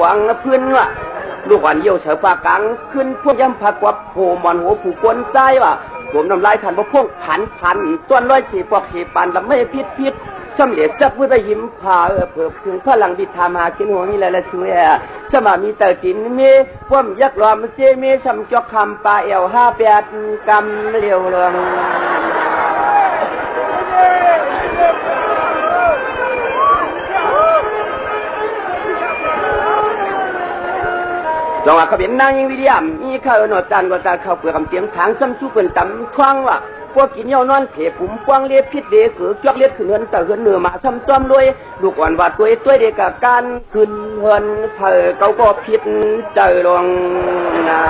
วางเพื่อนว่ะลูกอ่อนเยี่ยวเฉยปากกังขึ้นพวกย่ำผักวับโผมอนหัวผู้กวนใจว่ะผมน้ำลายขันพวกพวกพันต้นร้อยฉีปอกฉีปันลำไม่พิษช่ำเหลียจับมือได้ยิ้มผาเผื่อถึงพลังดิธามากินหัวนี่แหละช่วยช่ำมีแต่กินเมย์พ่วมยักษ์รอมเจเมย์ช่ำจอกคำปลาเอว58 กำเรียวเรืองจังหวะเขาเป็นนางยิงวิริยมมีข้าวหนอดจานกว่าจานข้าวเปลือกคำเตียมทางซ้ำชูเป็นตำคว้างว่ะพวกกินเยี่ยวนอนเผ็ดปุ่มกว้างเลี้ยพิษเด็กคือจอกเลี้ยขึ้นเหินแต่เหินเหนือมาซ้ำจอมรวยลูกอ่อนว่าตัวเด็กกับการขึ้นเหินเผอเขาก็พิษใจลงนา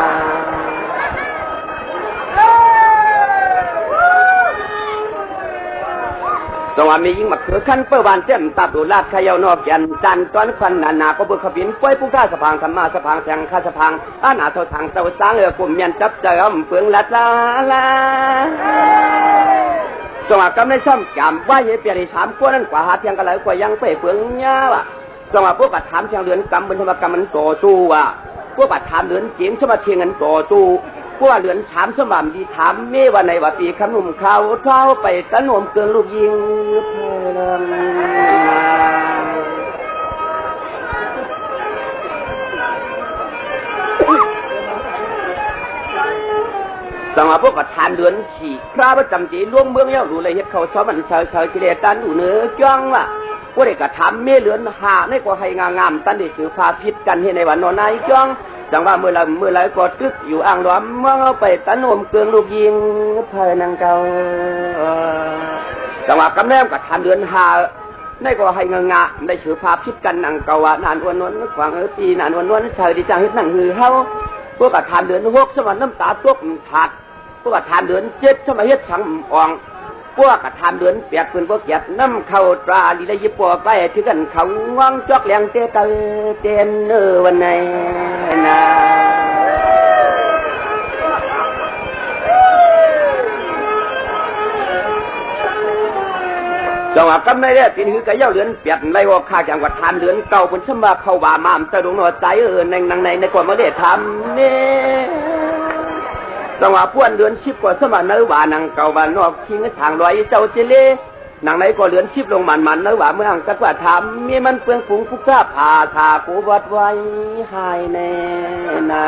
จังหวะมียิงมาคือขั้นเปิดบานเต็มตับดูลาดขยาวนอกยันจันตอนควันหนาก็เบิกขบินป่วยผู้ข้าสะพางธรรมะสะพางแสงข้าสะพางอาณาเท่าทางเต่าสางกลุ่มเมียนจับเจิมเฟืองลัดลาจังหวะกำในซ้ำจำว่าเย่เปียริถามกว่านั้นกว่าหาเทียงกันเลยกว่ายังไปเฟืองเนี้ยว่ะจังหวะพวกกัดถามเทียงเดือนกำบนธรรมกรรมมันต่อสู้ว่ะพวกกัดถามเดือนเจียงชมาเทียงกันต่อสู้พวกเหลือนถามสมามดีถามเมื่อวันในว่าปีขนุ่มเขาเท้าไปตะนมเกินลูกยิงเพลิงจังหวะพวกกัดทานเดือนฉี่พระประจำจีล่วงเมืองเย้าดูเลยเฮ็ดเขาชอบมันเฉยกิเลสตันอยู่เนื้อจ้องว่ะพวกเด็กกัดทำเมื่อเหลือนหาในกว่าให้งามตันได้สืบพาพิษกันให้ในวันนอนนายจ้องจังว่าเมื่อไรก็ตึกอยู่อ่างล้อมเมื่อไปตะโนมเกลืองลูกยิงเพลินางเก่าจังว่ากำแนมกับทานเดือนหาในก็ให้งะได้ถือภาพพิษกันนางเก่านานวนนขวางปีนานวนเฉยดีจังเฮ็ดหนังหือเฮาพวกกับทานเดือน6สมัยน้ำตาตกขาดพวกกับทานเดือน7สมัยเฮ็ดสังอ่องพวกกับทานเดือน8เพิ่นพวกเกียดน้ำเข้าตราลีละยิปอไปถึงกันเขาง่วงจอกแหลงเตเต้นวันไหนนะจังหวะก็ไม่ได้ปีนี้ก็เย้าเดือนเปียดไรว่าข้าจังหวัดทานเดือนเก่าบนช่มาเข้าว่ามามตะดงหนอใจในกว่ามาได้ทำเนี่ยจังหวะป้วนเดือน10กว่าสมัยเนื้อว่านังเก่าว่านอกทิ้งทางลอยเจ้าเจเล่นางไหนก็เดือน10ลงมันเนื้อว่าเมื่อหังกัดว่าทำมีมันเปลืองฝูงผู้กล้าผ่าทากูวัดไว้หายแน่นา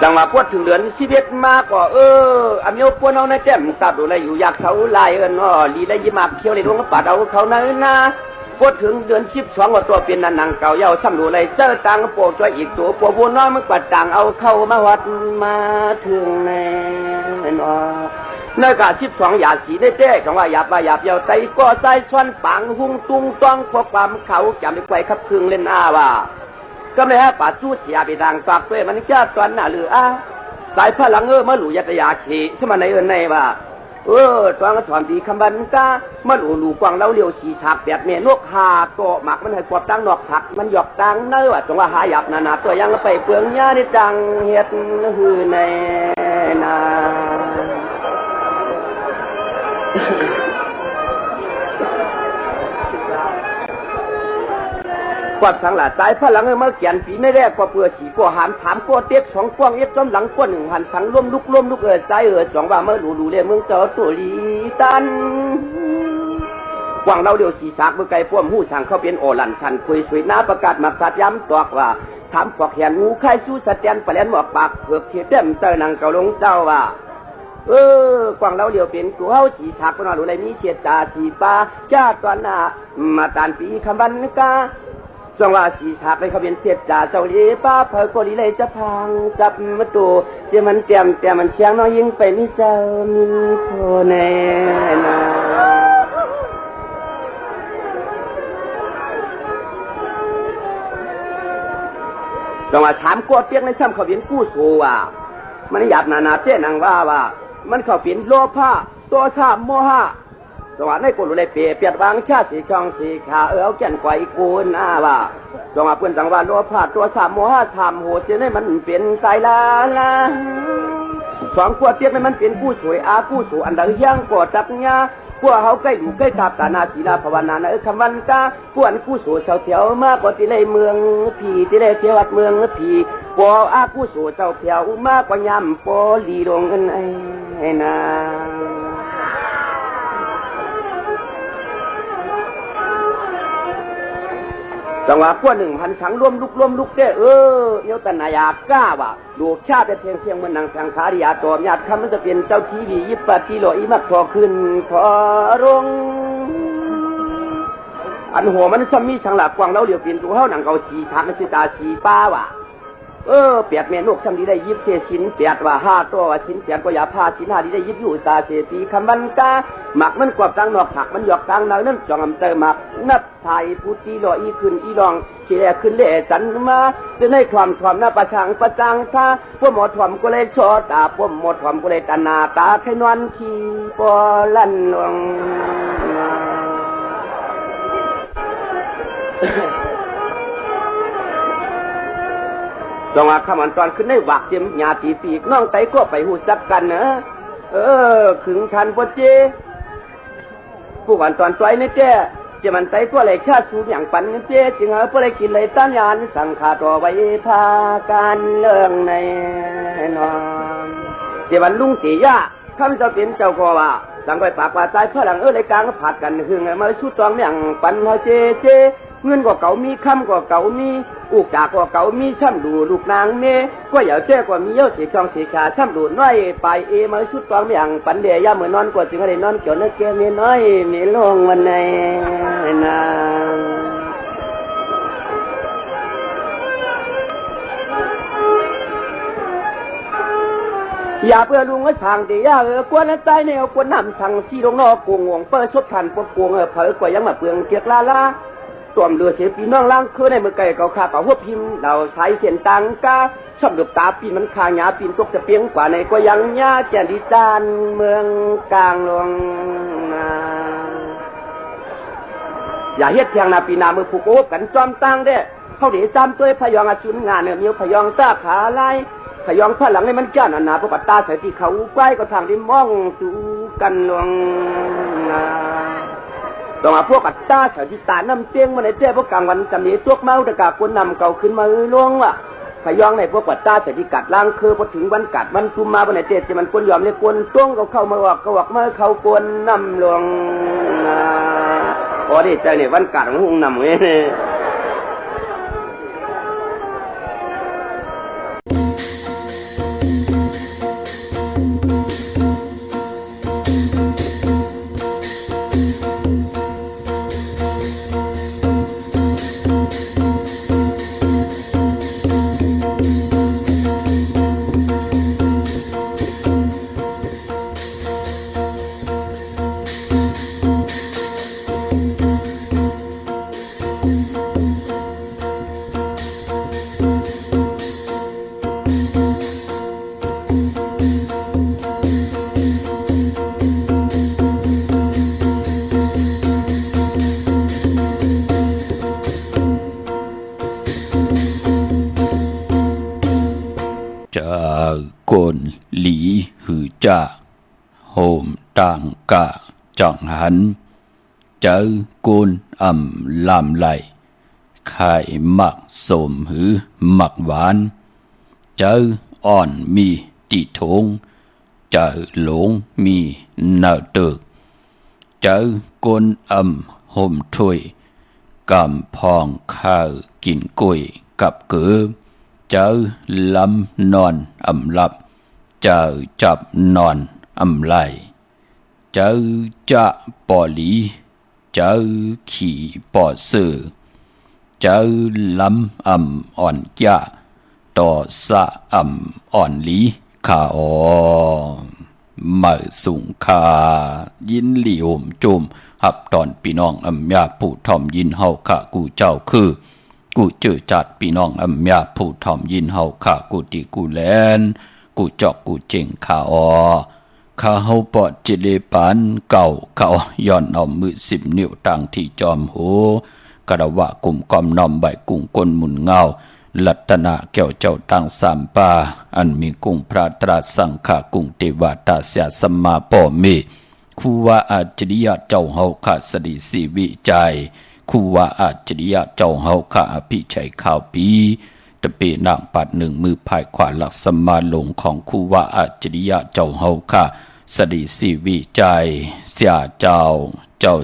จังหวะพวดถึงเดือน11มาก็อเมียวพวดเอาในแจ่มตัดดูแลอยู่อยากเขาลายลีได้ยิมากเคี้ยวในดวงปัดเอาเขาเนื้อนาพวดถึงเดือน12ว่าตัวเป็นนางเก่าเย้าซ้ำดูเลยเจอตังโปตัวอีกตัวปัวบัวน้อยมึงปัดตังเอาเข้ามาวัดมาถึงแน่นอนกา12อย่าสีได้เจ๊คำว่าหยาบเยาใจก็ใจช้อนปังหุ่งตุงต้องพวกความเขาจำไม่ไกวขับพึงเล่นอาว่าก็เลยฮะป่าจู้เสียไปทางฝากเพื่อมันแค่ตอนหน้าหรือสายพลังมาหลู่ยัตยาขีใช่ไหมในว่าตอนก็ถอนดีคำบันก้ามาหลู่กวางเล่าเลี้ยวฉีฉาบแบบเมียนกหาโตหมักมันให้กวบตั้งนอกผักมันหยอกตั้งเนื้อจังว่าหาหยับนาตัวยังไปเปลืองยาในจังเฮ็ดหือในนากวาดสังหลาใจพลังเมื่อเขียนปีไม่แรกกว่าเปลือกฉีกว่าหามถามกว่าเต็ก2กว้างจมหลังกว่า1หันสังร่วมลุกใจจังว่าเมื่อหลู่เลยเมืองเจ้าตัวลีตันกว้างเราเดียวฉีฉากเมื่อไก่พ่วมหู้ช่างเขาเป็นโอหลันชันคุยสวยหน้าประกาศมาสัตย้ำตอกว่าถามปอกแขนงูไข่สู้สแตนปลาแหลนหมอกปากเผือกเขียดเต็มเตอร์นังเกาลงเจ้าว่ากว้างเราเดียวเป็นกูเฮาฉีฉากก็นอนดูเลยมีเฉียดตาฉีป้าจ้าตอนหน้ามาตานปีคำบันกาจังว่าสีฉากให้เขาเป็นเสียดจ่าเจ้าลีป้าเผยกลีเลยจะพังจับมาตูเจ้ามันเตรียมแต่มันเชียงน้อยยิงไปมิเจ้ามินโคเนนาจังว่าถามกวดเปียกในซ้ำเขาเป็นกู้สู้ว่ามันหยาบนาเจ้นางว่ามันเขาเป็นโลภะตัวชาโมหะจังหวะในกุลเลยเปียดวางชาสีช่องสีขาเอาแก่นไกวกูนว่าจังหวะเพื่อนจังหวะโลภะตัวสามโมหะทำโหดจะได้มันเปลี่ยนใจละ สองพวกเตี้ยมันเป็นผู้สวยอาผู้สูอันใดย่างก่อจักญาพวกเขาใกล้อยู่ใกล้ทับตานาศีลาภาวนานะคำวันตาพวกผู้สูเจ้าเถียวมากกว่าที่เลยเมืองผีที่เลยเที่ยวเมืองผีพวกอาผู้สูเจ้าเถียวมากกว่ายำปอลีดงกันไอ้นาจังหวะพวก1,000สังร่วมลุกเด้เยาตนายากล้าว่ะดูชาติเพียงมันนางสังขาริยาตอมญาติคำมันจะเป็นเจ้าทีวียิบปะกิโลอีมักพอขึ้นพอรงอันหัวมันซ้ำมีช่างหลักกวางเราเหลียวเป็นตัวเฮาหนังเกาชีทางมันสิตาชีป้าว่ะเปียดเมนกช่ำดีได้ยิบเศษชิ้นเปียดว่า5ตัวชิ้นเปียดก็อย่าพาชิ้น5ดีได้ยิบอยู่ตาเศษตีคำมันกาหมักมันกวาดกลางนอกผักมันหยอกกลางนอกนั่นจองอำเตอหมักนับไทยผู้ตีลอยขึ้นอีรองเชี่ยขึ้นเล่จันมาจะได้ความหน้าประชังประจังท่าพวกหมดความก็เลยชอตาพวกหมดความก็เลยตานาตาแค่นวลขี้ปอลั่นลวงจงอาคำอันตอนขึ้นได้วักเจียมหยาตีปีกน้องไตก็ไปหูจักกันนะขึงทันพอเจผู้อันตอนใจนี่เจ้จะมันไตก็เลยชาสูอย่างปันเจ้จึงเอาไปเลยกินเลยต้านยานสังขาต่อไว้พาการเรื่องในนอนเจ้าวันลุงตีย่าข้าจะเป็นเจ้าก็ว่าสังไปปากว่าใจเพื่อหลังเลยกลางผัดกันหึงมาชุดตองอย่างปันเฮาเจเงินก็เก่ามีคำก็เก่ามีอุกจากก็เก่ามีช่ำดูลูกนางเมก็อย่าแจ้ก็มีเยอะสีช่องสีขาช่ำดูน้อยไปมาชุดตองอย่างปันเดียยาเหมือนนอนกว่าจึงอะไรนอนเกี่ยวเนื้อเกมีน้อยมีลงวันในนางอย่าเพื่อลุงก็ทางเดียกวนใจแนวกวนน้ำทางซีลงนอกกวงเปิดชดทันปวดกวงเผยกว่ายังมาเปลืองเกียกลาตัวเรือเสียปีน้องล่างคือในมือไก่เก่าขาป่าหัวพิมพ์เราใช้เส้นตังกาชอบดูตาปีนมันคางหยาปีนตกจะเปียงกว่าในก็ยังหญ้าแจดิจานเมืองกลางลงอย่าเฮ็ดเพียงนาปีนามือผูกโอบกันจอมตังเด้เขาเดี๋ยวจำตัวพยองอาชุนงานเนี่ยมีพยองตาขาลายพยองผ้าหลังในมันแก่นหนาพวกตาใส่ที่เขาใกล้ก็ทางที่มองสู่กันลงต่อมาพวกอัตตาชาวที่ตาน้ำเตียงมาในเจ้าพวกกลางวันจำนี้ตัวเมาตะกาคนนำเก่าขึ้นมาล่วงว่ะพยองในพวกอัตตาชาวที่กัดล่างคือพอถึงวันกัดมันคุมมาบนในเจ้าจะมันคนยอมเลยคนต้วงเขาเข้ามาออกก็ออกมาเขาคนนำลวงพอได้ใจเนี่ยวันกัดของหงนำเงี้ยcồn lý hử trà hồn tàng cả chẳng hắn chớ côn làm lại khai mặc sồm hử mặc ván chớ on mi tỷ thôn chớ lũng mi nợ tự chớ côn hôm thôi cầm phong khờ kín cùi cặp cửa chớ lâm non lập chớ chập non lại chớ chạ bỏ lý chớ khỉ bỏ sự chớ lâm ỏn kiaต่อสะอ่อนลีขามาสุงคายินหลี่ห่มจุมหับตอนพี่น้องยาผู้ถ่อมยินเฮาขะกูเจ้าคือกูเจอจัดพี่น้องยาผู้ถ่อมยินเฮาขะกูติกูแลนกูจอกกูเจงขาข้าเฮาปอดจิเลปานเก่าเขาย้อนเอามือ10 นิ้วต่างที่จอมหูกระวะกลุ่มกอมนอมใบกุ้งก้นหมุนเงา ลัตนาแก้วเจ้าตังสามปาอันมีกุ้งพระตราสังฆากุ้งเทวตาเสียสัมมาป่อเมคูว่าอาจริยะเจ้าเฮาข้าสดิสีวิจัยคูว่าอาจริยะเจ้าเฮาข้าอภิชัยข่าวปีตะเปนางปัดหนึ่งมือพายขวาหลักสมาหลงของคูว่าอาจริยะเจ้าเฮาข้าสดิสีวิจัยเสียเจ้า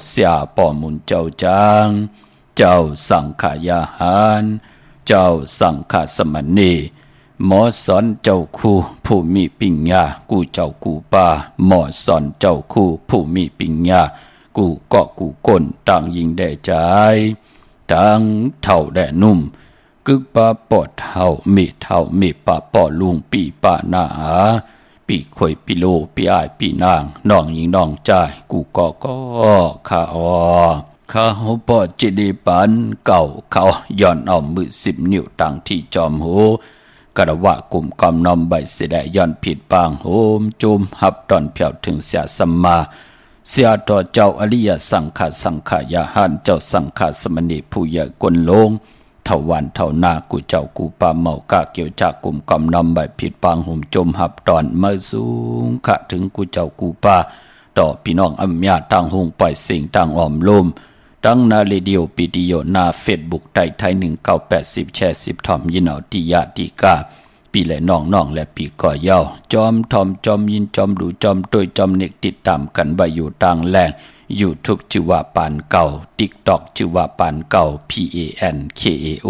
เสียป่อมุนเจ้าจางเจ้าสังขายาหารเจ้าสังฆสมณีหมอสอนเจ้าคู่ผู้มีปัญญากูเจ้ากูป่าหมอสอนเจ้าคู่ผู้มีปัญญากูเกาะกูก้นต่างยิงได้ใจต่างเท่าแด่นุ่มกึกป่าปอดเท่ามีป่าปอลุงปีป่าหน้าปีคอยปีโลปีอ้ายปีนางน้องยิงน้องใจกูเกาะก็ข้าข้าหูปอดจิดีปันเก่าเขาย้อนเอามือ10 นิ้วตั้งที่จอมหูกระว่ากลุ่มกำนำใบเสดย้อนผิดปางโหมจุมหับตอนเพียวถึงเสียสัมมาเสียต่อเจ้าอริยสังขายาหันเจ้าสังฆสมณีผู้ใหญ่กลลงเท่าวันเท่านากูเจ้ากูปาเมากะเกี่ยวจากกลุ่มกำนำใบผิดปางห่มจมหับตอนมาสูงขะถึงกูเจ้ากูปาต่อพี่น้องอัมยาต่างหงปล่อยสิ่งต่างอ้อมลมดังนาเรดิโอปีดิโอนาเฟซบุ๊กไทย1980แชร์10ทอมยินเอาติยาติกาปีและน้องและปีก่อยาวจอมทอมจอมยินจอมดูจอมโดยจอมเน็กติดตามกันไว้อยู่ต่างแหล่ง YouTube ชื่อว่าปานเก่า TikTok ชื่อว่าปานเก่า PANKAO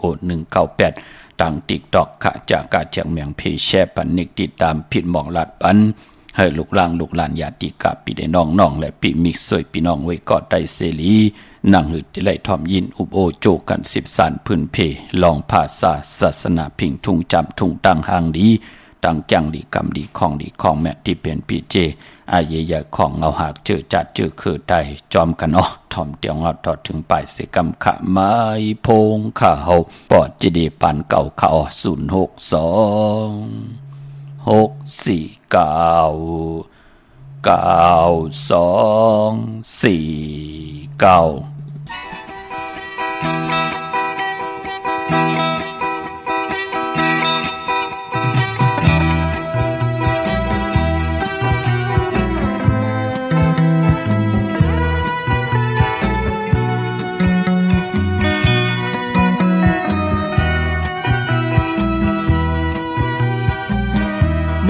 198ต่าง TikTok ขะจากกาเจียงเมียงเพแชร์ปันเน็กติดตามผิดหมองลัดปันให้ลูกหลานญาติกาปีได้น้องและปีมิกสวยพี่น้องไว้กอดได้เสรีนั่งหึดที่ไหลทอมยินอุบโอโจกัน10 สารพื้นเพลองภาษาศาสนาพิงทุงจำทุงตั้งห่างดีตั้งแกงดีกำดีของแม่ที่เป็นปีเจอายใหญ่ของเอาหากเจอจัดเจอคือใดจอมกันทอมเตียงเอาต่อถึงปลายเสกำขะไม้พงข้าเฮาปอดจีดีปานเก่าข้า062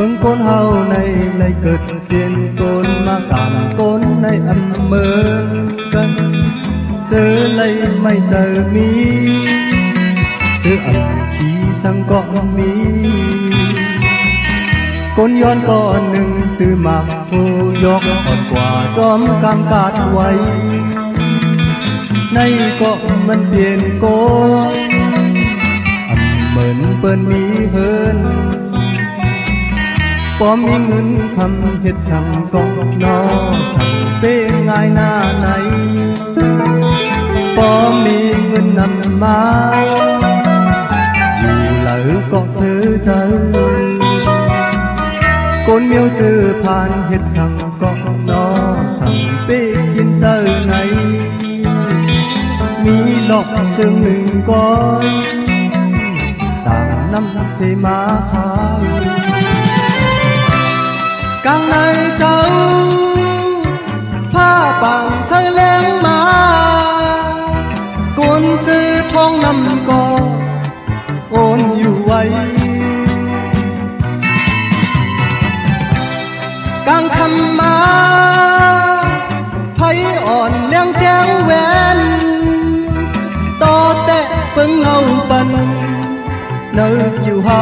มึงคนเฮาในเกิดเปลี่ยนคนมากามคนในอันเมินกันเจอเลยไม่เจอมีเจออันขี้สังก็มีคนย้อนก่อนหนึ่งตื่นมากผู้ยกอ่อนกว่าจอมกำกาดไว้ในก็มันเปลี่ยนโกอันเหมือนเปิ้นมีเฮินพอมีเงินคำเฮ็ดช่างก็นอสั่งเป้ง่ายหน้าไหนพอมีเงินนำมาอยู่เหลือก็ซื้อใจคนเมียวเจอผ่านเฮ็ดช่างก็นอสั่งเป้กินเจอไหนมีหลอกซึ่งหนึ่งก้อนต่างน้ำเสมาขายกลางในเจ้าผ้าปังใส่แรงมากุนจื้อท้องน้ำกอโอนอยู่ไว้กลางคำมาไผอ่อนเลี้ยงแจ้งแหวนต่อแตะเพิ่งเงาปันเนิกอยู่เฮา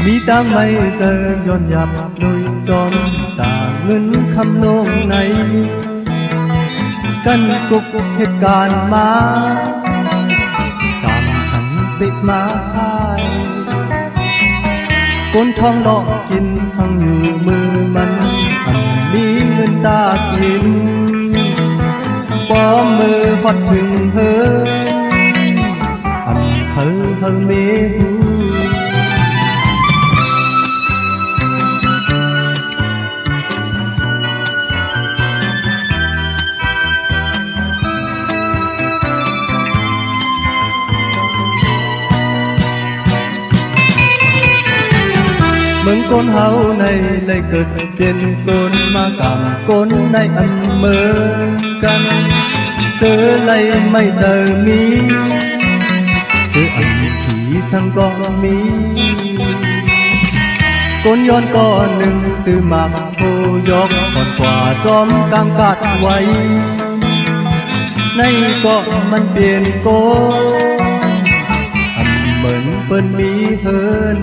มีตังไม่เจอย้อนยับโดยจอมตาเงินคำนงในกันกุกเหตุการณ์มาตามฉันปิดมาพายคนท้องดอกกินฟังอยู่มือมันอันมีเงินตากินป้อมมือพอดถึงเฮออันเฮอเมหู มึงคนเฮาในเลยเกิดเป็นคนมากำคนในอันเหมือนกันเจอเลยไม่เจอมีเจออันขี่สังก็มีคนย้อนก่อนหนึ่งตื่นมากโหยกก่อนกว่าจอมกางกัดไว้ในเกาะมันเปลี่ยนโกอันเหมือนเปิ้นมีเพิ่น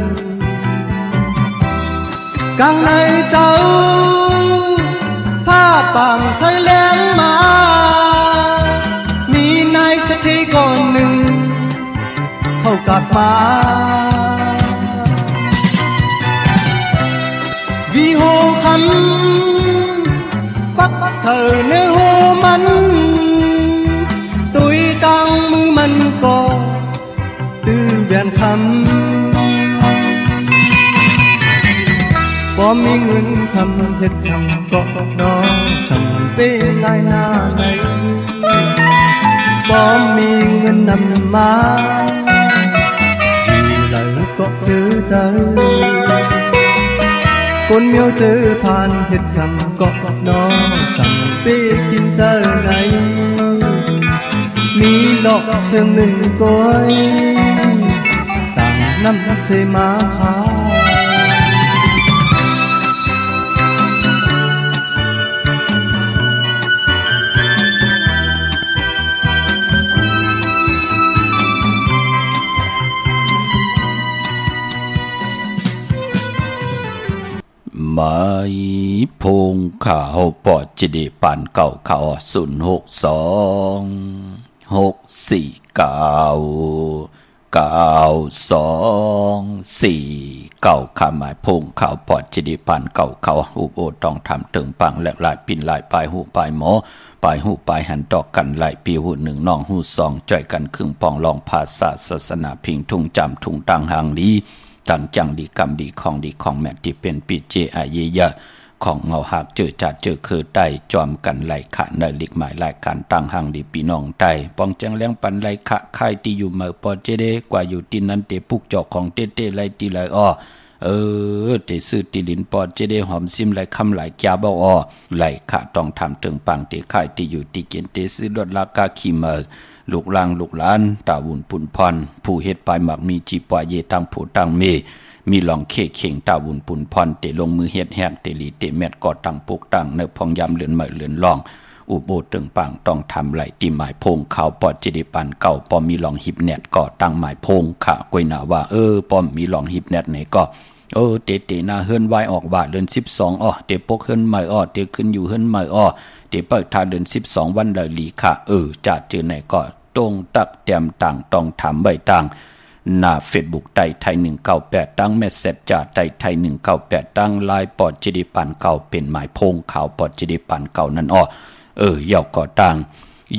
กลางในเจ้าผ้าป่างใส่แรงมามีนายสักทีก่อนหนึ่งเข้ากัดมาวีโหคำปักเสอเนื้อโหมันตุยตังมือมันก็ตื้อเวียนคำพอมีเงินคำเฮ็ดสั่งก็น้องสั่งเป็นง่ายหน้าไหนพอมีเงินนำมาอยู่แล้วก็ซื้อใจคนเมียวเจอผ่านเฮ็ดสั่งก็น้องสั่งไปกินเจอไหนมีดอกเสื่องหนึ่งก้อยต่างน้ำเสมาขาวไม้พงข่าวปอดจิดีปันเก่าข่าว062-649-9224เก่าคำหมายพงข่าวปอดจิดีปันเก่าข่าวอุโบต้องทำถึงปังและลายปินลายปลายหูปลายหมอปลายหูปลายหันดอกกันลายปีหูหนึ่งน้องหูสองใจกันครึ่งปองลองภาษาศาสนาพิงทุ่งจำทุ่งตังหางดีตั้งจังดีกำดีของแม่ที่เป็นปีเจอาเยยะของเงาหักเจอจัดเจอคือไตจอมกันไหลขะในหลีกหมายรายการตั้งหังดีปีน้องไตปองจังเลี้ยงปันไหลขะค่ายที่อยู่เมื่อปอเจเดกว่าอยู่ที่นั้นเตพุกจอกของเต้ไหลตีไหลอ้อเตซื้อตีลินปอเจเดหอมซิมไหลคำไหลแก่บ่อ้อไหลขะต้องทำถึงปังเตค่ายที่อยู่ที่เกณฑ์เตซื้อลดราคาขี้เมื่อลูกลางลูกหลานตาวุนปุ่นพรผู้เฮ็ดปลายหมักมีจีปวเยตังผู้ตังเมมีหลองเข่งตาวุนปุ่นพรเตลงมือเฮ็ดแหกเตลีเตแมดกอตังปุกตังเนพองยำเลือนเหมือเลือนล่องอุโบตึงปังต้องทำไหลตีหมายพงข่าวปอดจิดิปันเก่าปอมีหลองหิบแนตก่อตั้งหมายพงขะกวยหนาว่าปอมมีหลองหิบแนตไหนก็เตหน้าเฮิรนไว้ออกว่าเดือน12เตปกเฮิรนใหม่เตขึ้นอยู่เฮิรนใหม่เตเปิดทาเดือน12วันเลยลีค่ะจัดเจอไหนก็ตรงตักเตรียมต่างต้องทำใบต่างหน้าเฟซบุ๊กไต่ไทย198ตั้งเมสเซจจากไต่ไทย198ตั้งไลน์ปอดจิดิปันเก่าเป็นหมายพงข่าวปอดจิดิปันเก่านั่นเย่าก็ตั้ง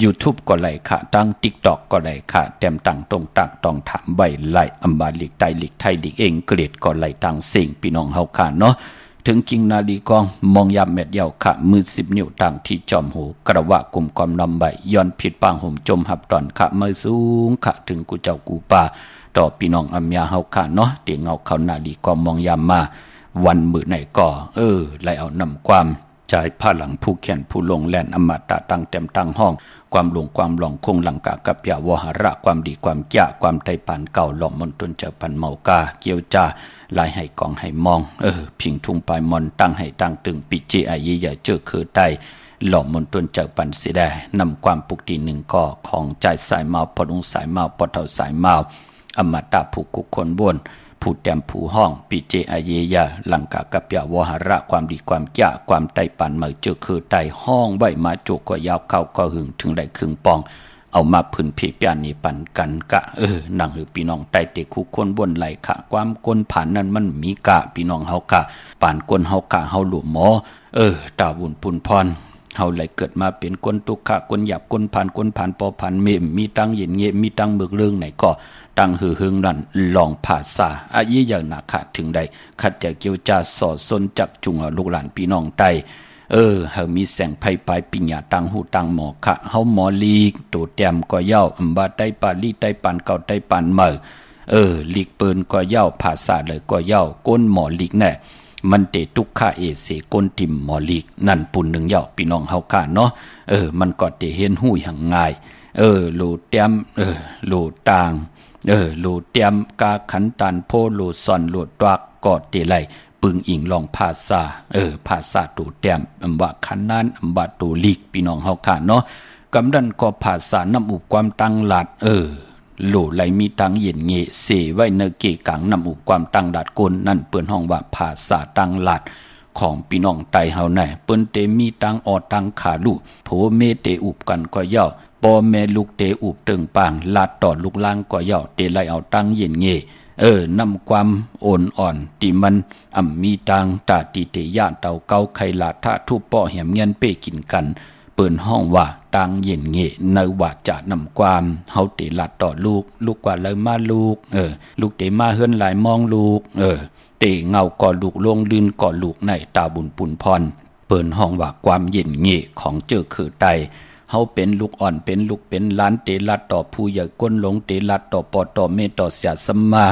YouTube ก็ไหลค่ะตั้ง TikTok ก็ไหลค่ะเต็มตั้งตรงตั้งต้องถามใบไหลอัมบาลิกไตลิกไทยลิกเองเกรดก็ไหลตั้งเสียงพี่น้องเฮาค่ะเนาะถึงกิงนาลีกองมองยามเม็ดเยาวค่ะมือ10 นิ้วต่างที่จอมหูกระวะกลุ่มความนำใบย้อนผิดปางห่มจมหับตอนค่ะมือสูงค่ะถึงกูเจ้ากูป่าต่อพี่น้องอัมยาเฮาค่ะเนาะเตียงเงาเขานาลีกองมองยามมาวันมือไหนก็ไล่เอานำความใจผ้าหลังผู้เขียนผู้ลงแล่นอมตะตั้งเต็มตั้งห้องความหลงความหลงคงหลังกะกับยาวหระความดีความแก่ความไทยปานเก่าหล่อมนตนเจอปันเมากาเกี่ยวจ้าลายให้กองให้มองพิงทุ่งปลายมอนตั้งให้ตั้งตึงปิเจอาเยใหญ่เจอคือไตหล่อมนตนเจอปันสีแดนำความปุกตีหนึ่งก็ของใจสายเมาพอดงสายเมาพอเท่าสายเมาอมตะผู้กุกคนบนผู้แต้มผู้ห้องปิเจอาเยยาหลังกะกับยาวหระความดีความแก่ความไตปันเมื่อเจอคือไตห้องใบมาจุกก็ยาวเข้าก็หึงถึงได้ครึ่งปองเอามาพื้นผีปยานีปันกันกะนั่งหือพี่น้องไตเตคุคนบนไหลขะความก้นผ่านนั้นมันมีกะพี่น้องเฮากะป่านก้นเฮากะเฮาหลุมหมอตาบุญปุนพรเฮาไหลเกิดมาเป็นก้นตุกขะก้นหยับก้นผ่านปอผ่านเมมมีตั้งเย็นเงมีตั้งเบิกเรื่องไหนก็ตั้งหือหึงนั่นลองภาษาอายีอย่างหนักขะถึงใดขัดจะเกี่ยวจาสอดซนจักจุงลูกหลานพี่น้องไตเฮามีแสงไพ่ปลายปิญญาตังหูตังหมอขะเฮาหมอลีกตัวแต้มก็เย้าอัมบาไตปาลีไตปันเก่าไตปันเมื่อ ลิกเปิ้นก็เย้าภาษาเลยก็เย้าก้นหมอลิกแน่มันเตทุกข้าเอเสก้นติ่มหมอลิกนั่นปุ่นหนึ่งเย้าพี่น้องเฮาค่ะเนาะมันก็เตเห็นหู้อย่างง่ายโลเตียมโลต่างโลเตียมกาขันตันโพโลซอนโลตวักก็เตไลปึงอิงลองภาษาภาษาตูเตียมอำว่าขันนั้นอำว่าตูลิกพี่น้องเฮาค่ะเนาะกำดันก็ภาษานำอุปความตั้งหลัดโลไหลมีตังเย็นเงเสไว้เนเกกังนำอุปความตั้งหลัดกลนั่นเปิ้นห้องว่าภาษาตั้งหลัดของพี่น้องไตเฮาแน่เปิ้นเตมีตังออตังขาลูโผเมเตอุบกันก็ย่อปอแม่ลูกเตอุบตึงปางลาดต่อลูกล่างก็ย่อเตไลเอาตังเย็นเงนำความโอนอ่อนที่มันมีตังตาติเตยะเต่าเกาไข่ลาทะทุปป้อแหมเงินเป้กินกันเปิ้นห้องว่าตังเย็นเงในว่าจะนำความเฮาเตลาดต่อลูกกว่าเลยมาลูกลูกเตมาเฮือนหลายมองลูกเตเงาก่อลูกลงลื่นก่อลูกในตาบุญปุนพรเปิ้นห้องว่าความเย็นเงของเจอคือไตเฮาเป็นลูกอ่อนเป็นลูกเป็นล้านเตลัดต่อผู้ใหญ่ก้นหลงเตลัดต่อปอต่อเมต่อเสียสัมมา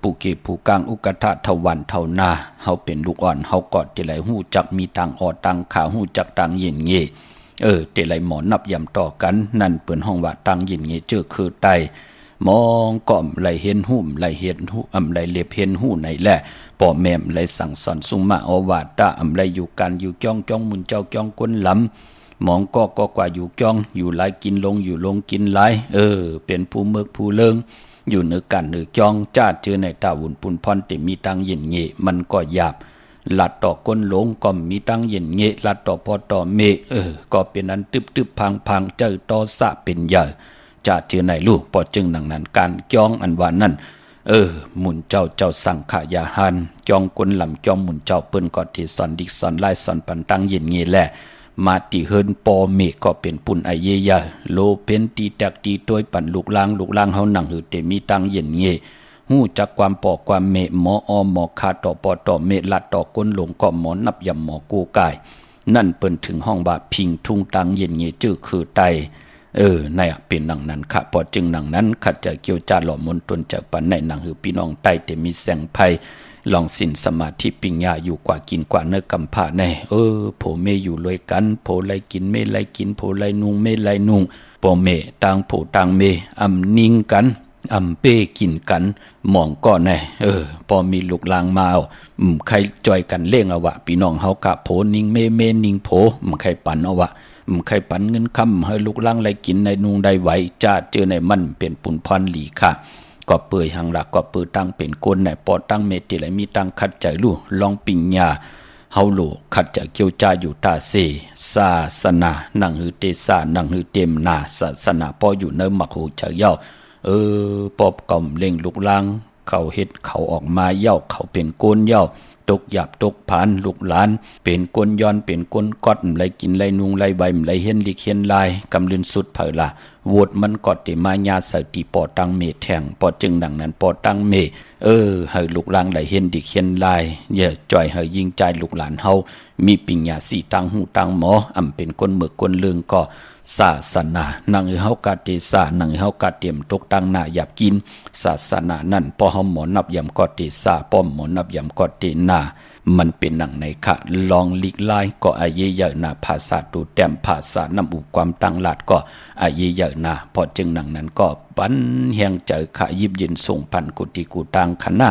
ผู้เก็บผู้กลางอุกทะทวันเท่านาเฮาเป็นลูกอ่อนเฮากอดเตไหลหู้จักมีตังออตังขาหู้จักตังเย็นเงเตไหลหมอนับยำต่อกันนั่นเปิ้นห้องว่าตังเย็นเงเจอคือไตมองก่อมไหลเห็นหุ่มไหลเห็นหูไหลเล็บเห็นหูไหนแหละป่อแม่มไหลสั่งสอนสุมาอวาตะไหลอยู่กันอยู่จ้องมุนเจ้าจ้องก้นล้ำมองก็กว่าอยู่จ้องอยู่หลายกินลงอยู่ลงกินหลายเป็นผู้เมือกผู้เลิงอยู่เนื้อกันเนื้อจ้องจ้าเจอในตาวุ่นปุ่นพรเตมีตังเย็นเงมันก็หยาบลัดต่อก้นหลงก็มีตังเย็นเงลัดต่อพอต่อเมก็เป็นอันตึบพังเจอต่อสะเป็นใหญ่จะเจอในลูกพอจึงหนังนั้นการจ้องอันว่านั่นหมุนเจ้าสังขายาหันจ้องก้นลำจ้องหมุนเจ้าเปิ้นก็ที่สอนดิกสอนไล่สอนปันตังเย็นเงแหละมาตีเฮินปอเมก็เป็นปุ่นไอเยยะโลเป็นตีแตกตีต้วยปั่นลูกล่างเฮาหนังหือเตมีตังเย็นเงหู้จักความปอความเมหมออหมอคาต่อปอต่อเมลัดต่อก้นหลงก็หมอนับยำหมอกูกายนั่นเปิ้นถึงห้องบาพิงทุ่งตังเย็นเงจื้อคือไตในเป็นหนังนั้นค่ะพอจึงหนังนั้นขัดจะเกี่ยวจาหล่อมนตนจากปันในหนังหือพี่น้องไตเตมีแสงไพลองสินสมาธิปิญญาอยู่กว่ากินกว่าเนื้อกำพร้าแน่โผเมอยู่เลยกันโผไลกินเมไลกินโผไลนุงเมไลนุงโผเมต่างโผต่างเมนิ่งกันเป้กินกันมองก็แน่พอมีลูกลางมาใครจอยกันเล่งเอาวะพี่น้องเฮากะโผนิ่งเมนิ่งโผใครปันเอาวะใครปันเงินคำให้ลูกลางไลกินในนุงได้ไหวจ้าเจอในมันเป็นปุ่นพรหลีค่ะก็เปื่อยหังหลักก็เปื่อยตั้งเป็นก้นในปอตั้งเมติไหลมีตั้งคัดใจลู่ลองปิญญาเฮาโลขัดจะเกี่ยวจาอยู่ตาเสศาสนานังหือเตสานังหือเต็มนาศาสนาพออยู่เนื้อมักโหเจ้าเย้าปอบก่อมเล่งลูกลางเขาเฮ็ดเขาออกมาเย้าเขาเป็นก้นเย้าตกหยาบตกผานลูกหลานเป็นก้นย้อนเป็นก้นก๊อดไหลกินไหลนุงไหลใบไหลเห็นลิเขียนลายกำลืนสุดเผยละโวดมันกอดเตมายาใส่ตีปอตังเมแทงปอจึงดังนั้นปอตังเมให้ลูกหลานไหลเห็นดิเขียนลายอย่าจ่อยให้ยิงใจลูกหลานเฮามีปิญญาสีตังหูตังหมอเป็นก้นเมือกก้นเลืองก็ศาสนานังเฮากาเตสานังเฮากาเตรียมตกตังหน้าหยับกินศาสนานั่นพอเฮาหมอนับยำกอเตสาป้อมหมอนับยำกอเตนามันเป็นหนังในขะลองลิกไลก็อาเยเยนาภาษาตูแต้มภาษานำอุความตั้งหลัดก็อาเยเยนาพอจึงหนังนั้นก็ปันแหงเจอขะยิบยินส่งพันกุติกูตังคณะ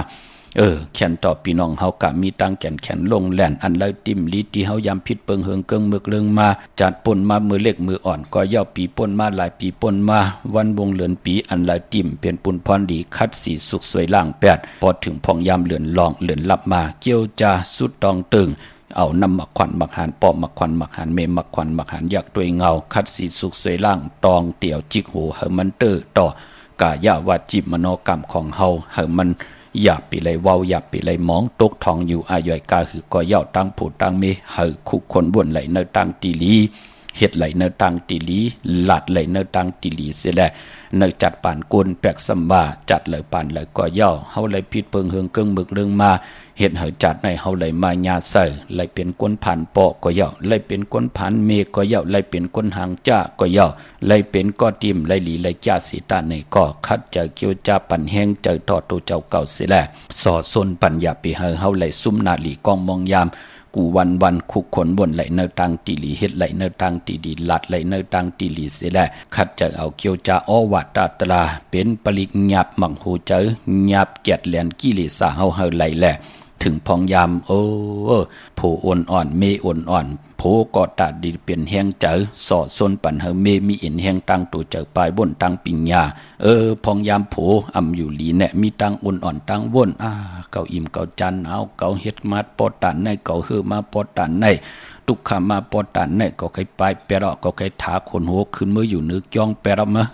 แขนต่อพี่น้องเฮากะมีตังแขนลงแล่นอันเลยติมลีที่เฮายามพิษเปิงเฮิงเกิงเมือกเลิงมาจัดป่นมามือเล็กมืออ่อนก็ย่อปีป่นมาหลายปีป่นมาวันวงเลือนปีอันเลยติมเป็นปุ่นพรดีคัดสีสุขสวยล่างแปดพอถึงพองยามเลือนลองเลือนลับมาเกี่ยวจาสุดตองตึงเอานำมักขวัญมักหานปอมักขวัญมักหานเมมักขวัญมักหานอยากตัวเงาคัดสีสุขสวยล่างตองเตี่ยวจิกหูเฮมันเตอร์ต่อกายาวาจิมโนกรรมของเฮาเฮมันอย่าปีไรเว้าอย่าปีไรมองตกทองอยู่อาย่อยกาหือก็เย่าตั้งผูตั้งเมหือคู่คนบนไหลเนตั้งตีลี เฮ็ดไหลเนอตังติลีหลัดไหลเนอตังติลีเสียแลเนอจัดปานกวนแปกสัมบาจัดเลยปานเลยก็ย่อเฮาเลยผิดเปิงเฮืองเกิงมึกเรื่องมาเฮ็ดให้จัดในเฮาเลยมาญาใส่เลยเป็นก้นผ่านปอก็ย่อเลยเป็นก้นผ่านเมก็ย่อเลยเป็นก้นหางจ้าก็ย่อเลยเป็นก้อติมเลยหลีเลยจ้าสีตาในก็คัดเจอเกี่ยวจ้าปันแห้งเจอทอดตัวเจ้าเก่าเสียแลสอดซนปัญญาปีเฮาเลยซุ่มนาลีกองมองยามกูวันคุกขนบนไหลเนอตังติลีเฮ็ดไหลเนอตังติดีหลัดไหลเนอตังติลีเสียแลคัดจะเอาเกี่ยวจาอวัตตราเป็นปริกหยับมังหูเจอหยับเกียดแหลนกิเลสเฮาไหลแลถึงพองยามโอ้โผอ่อนเมอ่อนโผก็ตาดีเป็นแห้งเจอสอดซนปันเฮเมมีเอ็นแห้งตังตัวเจอปลายบนตังปิญญาพองยามโผอำอยู่หลีแน่มีตังอ่อนตังวนเก่าอิ่มเก่าจันเอาเก่าเฮ็ดมาปอตันในเก่าเฮือมาปอตันในตุกขามาปอตันในก็ใครไปเปรอก็ใครถาคนหัวขึ้นมืออยู่นึกจ้องเปรอมะ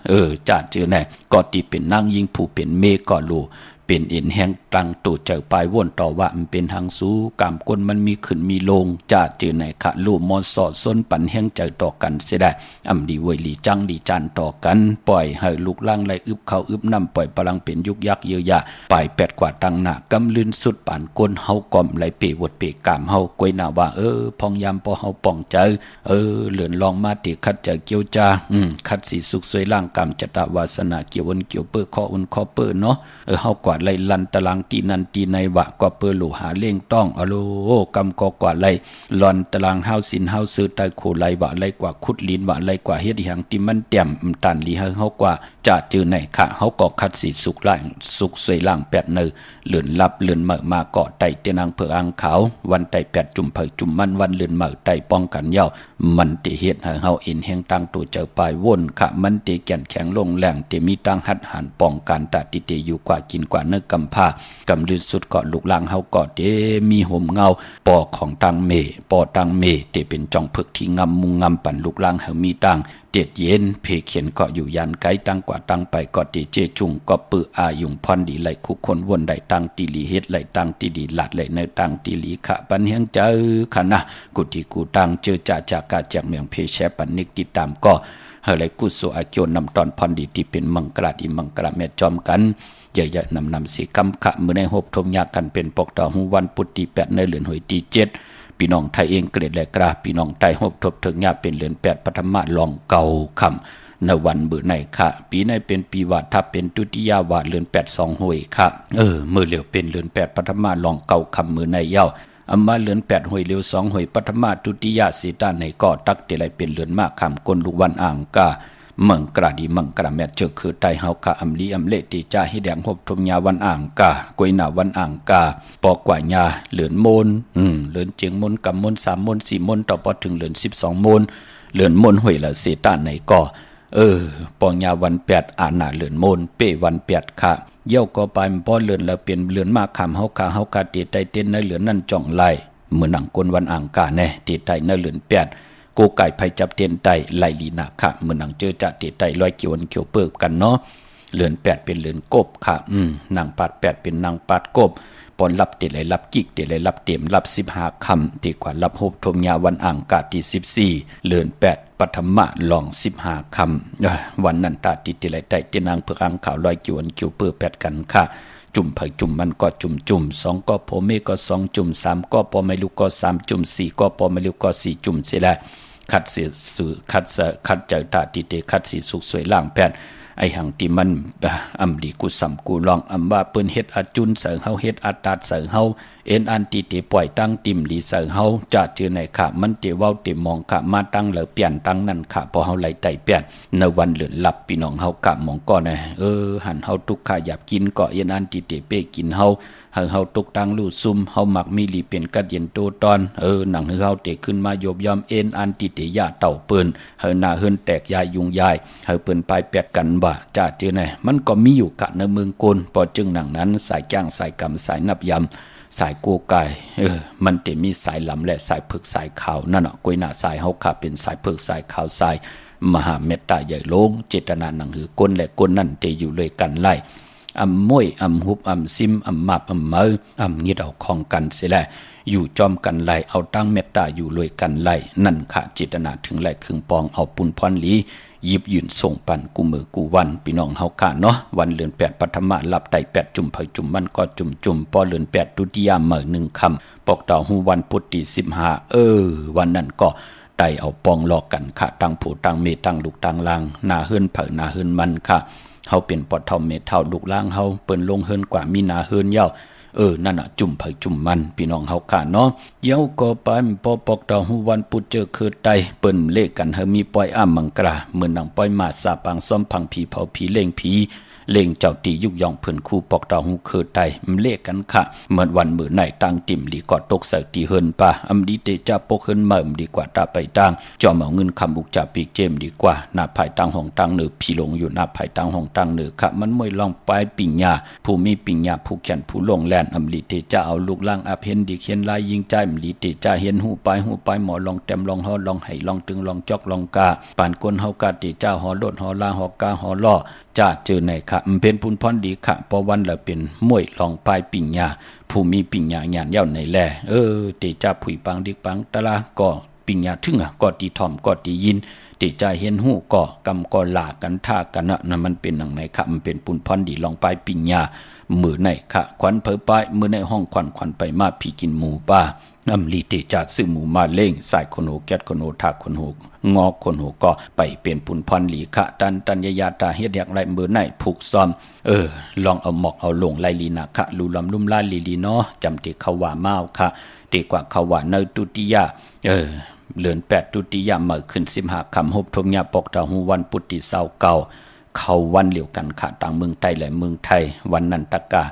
จ่าเจอแน่ก็ตีเป็นนางยิงผู้เป็นเมก็ลูเป็นเอ็นแห้งตังตูเจอปลายวนต่อว่ามันเป็นทางสู้กามก้นมันมีขึ้นมีลงจ่าเจอไหนขะลูมอสอดส้นปันแห้งเจอต่อกันเสียได้ดีเวยลีจังดีจันต่อกันปล่อยให้ลูกล่างไหลอึบเข้าอึบน้ำปล่อยพลังเป็นยุกยักเยอะยะปลายแปดกว่าตังหน้ากำลืนสุดป่านก้นเฮาก่อมไหลเปวดเปกามเฮากวยหน้าว่าพองยามพอเฮาป่องเจอเหลือนลองมาติคัดเจอเกี่ยวจาคัดสีสุกสวยล่างกามจตวาสนาเกี่ยวเกี่ยวเปื้อข้อข้อเปื้อเนาะเฮากว่าไหลลันตารางตีนันตีในวะก็เปื้อหลูหาเล่งต้องอโลกำก็กว่าไหลลอนตารางเฮาสินเฮาซื้อไตโคไหลวะไหลกว่าคุดลินวะไหลกว่าเฮ็ดอย่างที่มันเต็มตันลีเฮากว่าจะจือไหนค่ะเฮาก็คัดสีสุกล่างสุกสวยล่างแปดเนอเลื่อนลับเลื่อนเหม่อมาเกาะไตเตนางเผืออังขาววันไตแปดจุ่มเผยจุ่มมันวันเลื่อนเหม่อไตป้องกันเย้ามันติเฮ็ดให้เฮาเอ็นแห่งตังตัวเจอปลายวนค่ะมันติแก่นแข็งลงแรงติมีตังหัดหันป้องกันตาติเตอยู่กว่ากินกว่าเนื้อกำพากำลือสุดเกาะลูกล่างเฮาเกาะเตมีห่มเงาปอของตังเมปอตังเมเตเป็นจองผึกที่งำมุงงำปั่นลูกล่างเฮามีตังเจ็ดเย็นเพเขียนเกาะอยู่ยันไกตั้งกว่าตั้งไปเกาะติเจจุงก็ปืออายุงพรดีไหลคุกคนวนได้ตั้งตีลีเฮ็ดไหลตั้งตีดีหลัดไหลในตั้งตีลีขะปันเฮียงเจอขณะกุฏิกูตั้งเจอจ่าจากาจากเมืองเพแชปันนิกติดตามก็เฮไหลกุโสอาโจนำตอนพรดีที่เป็นมังกราดิมังกราแม่จอมกันใหญ่ๆนำสีกำขะมือในหบทมยากันเป็นปกต่อหูวันพุทธิแปดในเหลือนหอยตีเจ็ดพี่น้องไทยเองเกลียดและกราพี่น้องไทยหบทบถึงญาเป็นเหลือนแปดปฐมะลองเก่าคำในวันเบื่อในค่ะปีในเป็นปีวาทับเป็นตุติยาวาเหลือนแปดสองหวยค่ะมือเหลียวเป็นเหลือนแปดปฐมะลองเก่าคำมือในเย้าอัมมาเหลือนแปดหวยเหลียวสองหวยปฐมะตุติยาสีตาในก่อตักเตลัยเป็นเหลือนมากคำกลลูกวันอ่างกามังกราดีมังกราแมทเจอคือไตเฮาคาอัมลีอัมเลติจาให้แดงหบทมยาวันอ่างกากวยหนาวันอ่างกาปอกว่าญาเหลือนมนเหลือนเจียงมนกำมนสามมนสี่มนต่อพอถึงเหลือน12 มนเหลือนมนหวยละเสตาในก่อปองยาวันแปดอาณาเหลือนมนเป้วันแปดค่ะเย่าก็ไปป้อเหลือนแล้วเปลี่ยนเหลือนมากคำเฮาคาตีไตเต้นในเหลือนนั่นจ่องไล่เหมือนหนังกลวันอ่างกาแน่ตีไตในเหลือนแปดโกไก่ไผจับเตียนไตไลลีนาค่ะเหมือนหนังเจอจะติไตลอยเกี่ยวเกี่ยวเปิบกันเนาะเหลือนแปดเป็นเหลือนกบค่ะนางปัดแปดเป็นนางปัดกบปอนรับติเลยรับกิกติเลยรับเต็มรับ15 คำตีกว่ารับหบทมยาวันอ่างกาที่14เหลือนแปดปฐมะลอง15 คำวันนั้นตาติติเลยไตเตนางเผือกอังขาวลอยเกี่ยวเกี่ยวเปิบแปดกันค่ะจุ่มเผยจุ่มมันก็จุ่ม2ก็พอเมก็2จุ่ม3ก็พอไม่รู้ก็3จุ่ม4ก็พอไม่รู้ก็4จุ่มเสียแล้วคัดเสียสื่อคัดเจอตาติเตคัดสีสุกสวยล่างแปดไอหังที่มันอัมดีกุสัมกูลองอัมว่าเปิ้นเฮ็ดอาจุนเสริงเฮาเฮ็ดอาตาเสริงเฮาเอ็นอันติเตปล่อยตั้งติมลีเสริงเฮาจะเจอในค่ะมันเตเว้าเตมองค่ะมาตั้งเหลือเปลี่ยนตั้งนั่นค่ะพอเฮาไหลไตเปลี่ยนในวันเหลือนหลับพี่น้องเฮากะมองก็นะหันเฮาทุกข์อยากกินก็เอ็นอันติเตเป้กินเฮาเฮาตกตั้งลู่ซุ่มเฮามักมีลีเป็นกัดเย็นโตตอนหนังเฮาเตขึ้นมาโยบยอมเอ็นอันติเตยาเต่าเปิ้นเฮาหน้าเฮินแตกยายยุงยายเฮาเปิ้นปลายแปดกันบ่จ้าเจอไหนมันก็มีอยู่กะในเมืองกลพอจึงหนังนั้นสายจ้างสายกรรมสายนับยำสายกูไก่มันเตมีสายลำและสายผึกสายขาวนั่นน่ะกวยหน้าสายเฮาค่ะเป็นสายผึกสายขาวสายมหาเมตตาใหญ่ลงเจตนาหนังหือก้นและก้นนั่นเตอยู่เลยกันไล่ มวยฮุบซิมมาบเมองิดเอาของกันเสียแหละอยู่จอมกันไหลเอาตั้งเมตตาอยู่รวยกันไหลนั่นค่ะเจตนาถึงไหลครึ่งปองเอาปุนพรหลียิบยืนส่งปันกูมือกูวันพี่น้องเฮากะเนาะวันเดือน8ปัทมะรับได้8จุ่มเผยจุ่มมันก็จุ่มปอเดือน8ดุติยามเหมือ1คำปอกเต่าหูวันพุธที่15วันนั้นก็ได้เอาปองหลอกกันค่ะตั้งผู้ตั้งเมตั้งลูกตั้งลางหน้าเฮือนเผยหน้าเฮือนมันค่ะเฮาเป็นปอดเท่าเมเท่าลูกล่างเฮาเปิ้นลงเฮือนกว่ามีหน้าเฮือนยาวนั่นน่ะจุ่มเผยจุ่มมันพี่น้องเฮาค่ะเนาะเย้าก็ไปปอปอกเต่าหูวันพุธเจอคือไตเปิ้นเลขกันเฮามีปอยมังกราเหมือนหนังปอยมาสาปังซ้อมพังผีเผาผีเล่งผีเล่งเจ้าตียุกยองเพิ่นคู่ปอกเต่าหูคือไตเลขกันค่ะเหมือนวันมื้อไหนตั้งติ่มดีกอดตกใส่ตีเฮินป่าดีเตจะปกเฮินเมิ่มดีกว่าตาไปตั้งจอมเอาเงินคำบุกจ่าปีกเจมดีกว่าหน้าภายตั้งห้องตั้งเนือพี่ลงอยู่หน้าภายตั้งห้องตั้งเนือค่ะมันมวยลองปลายปิ่งญาผู้มีปิ่งญาผู้แขนผู้ลงแลนดีเตจะเอาลูกล่างอาเพ็นดีเขียนลายยิงใจดีเตจะเห็นหูปลายหมอลองเต็มลองฮอลองไห้ลองตึงลองจอกลองกาปานก้นเฮากาเตจะหอลดหอลาหอกาหอล่อจะเจอในค่ะเป็นปุนพรดีค่ะพอวันละเป็นมวยลองปลายปิ่งญาผู้มีปิ่งญาญาณเย้าในแลเตจะผุยปังดิกปังตะละก็ปิ่งญาถึงก็ตีถ่อมก็ตียินเตจะเห็นหูก็กำก็ลากันท่ากันนั่นมันเป็นหนังในค่ะมันเป็นปุนพรดีลองปลายปิ่งญามือในค่ะควันเผยปลายมือในห้องควันไปมาผีกินหมูป่าลีเตจัดซื้อหมูมาเล่งสายคนโหแกดคนโหทักคนโหงอคนโหก็ไปเป็นปุนพรหลีค่ะตันยาตาเฮ็ดอยากไรมือไหนผูกซ้อมลองเอาหมอกเอาลงไลลีนะค่ะลูลำลุ่มลาลีเนาะจำเด็กเขาว่าเมาค่ะเด็กกว่าเขาว่าเนตุติยาเลือน8ตุติยาเมื่อขึ้น15คำฮบทงยาปอกตาหูวันพุทธิเศร้าเก่าเขาวันเหลียวกันค่ะต่างเมืองไทยและเมืองไทยวันนันตกา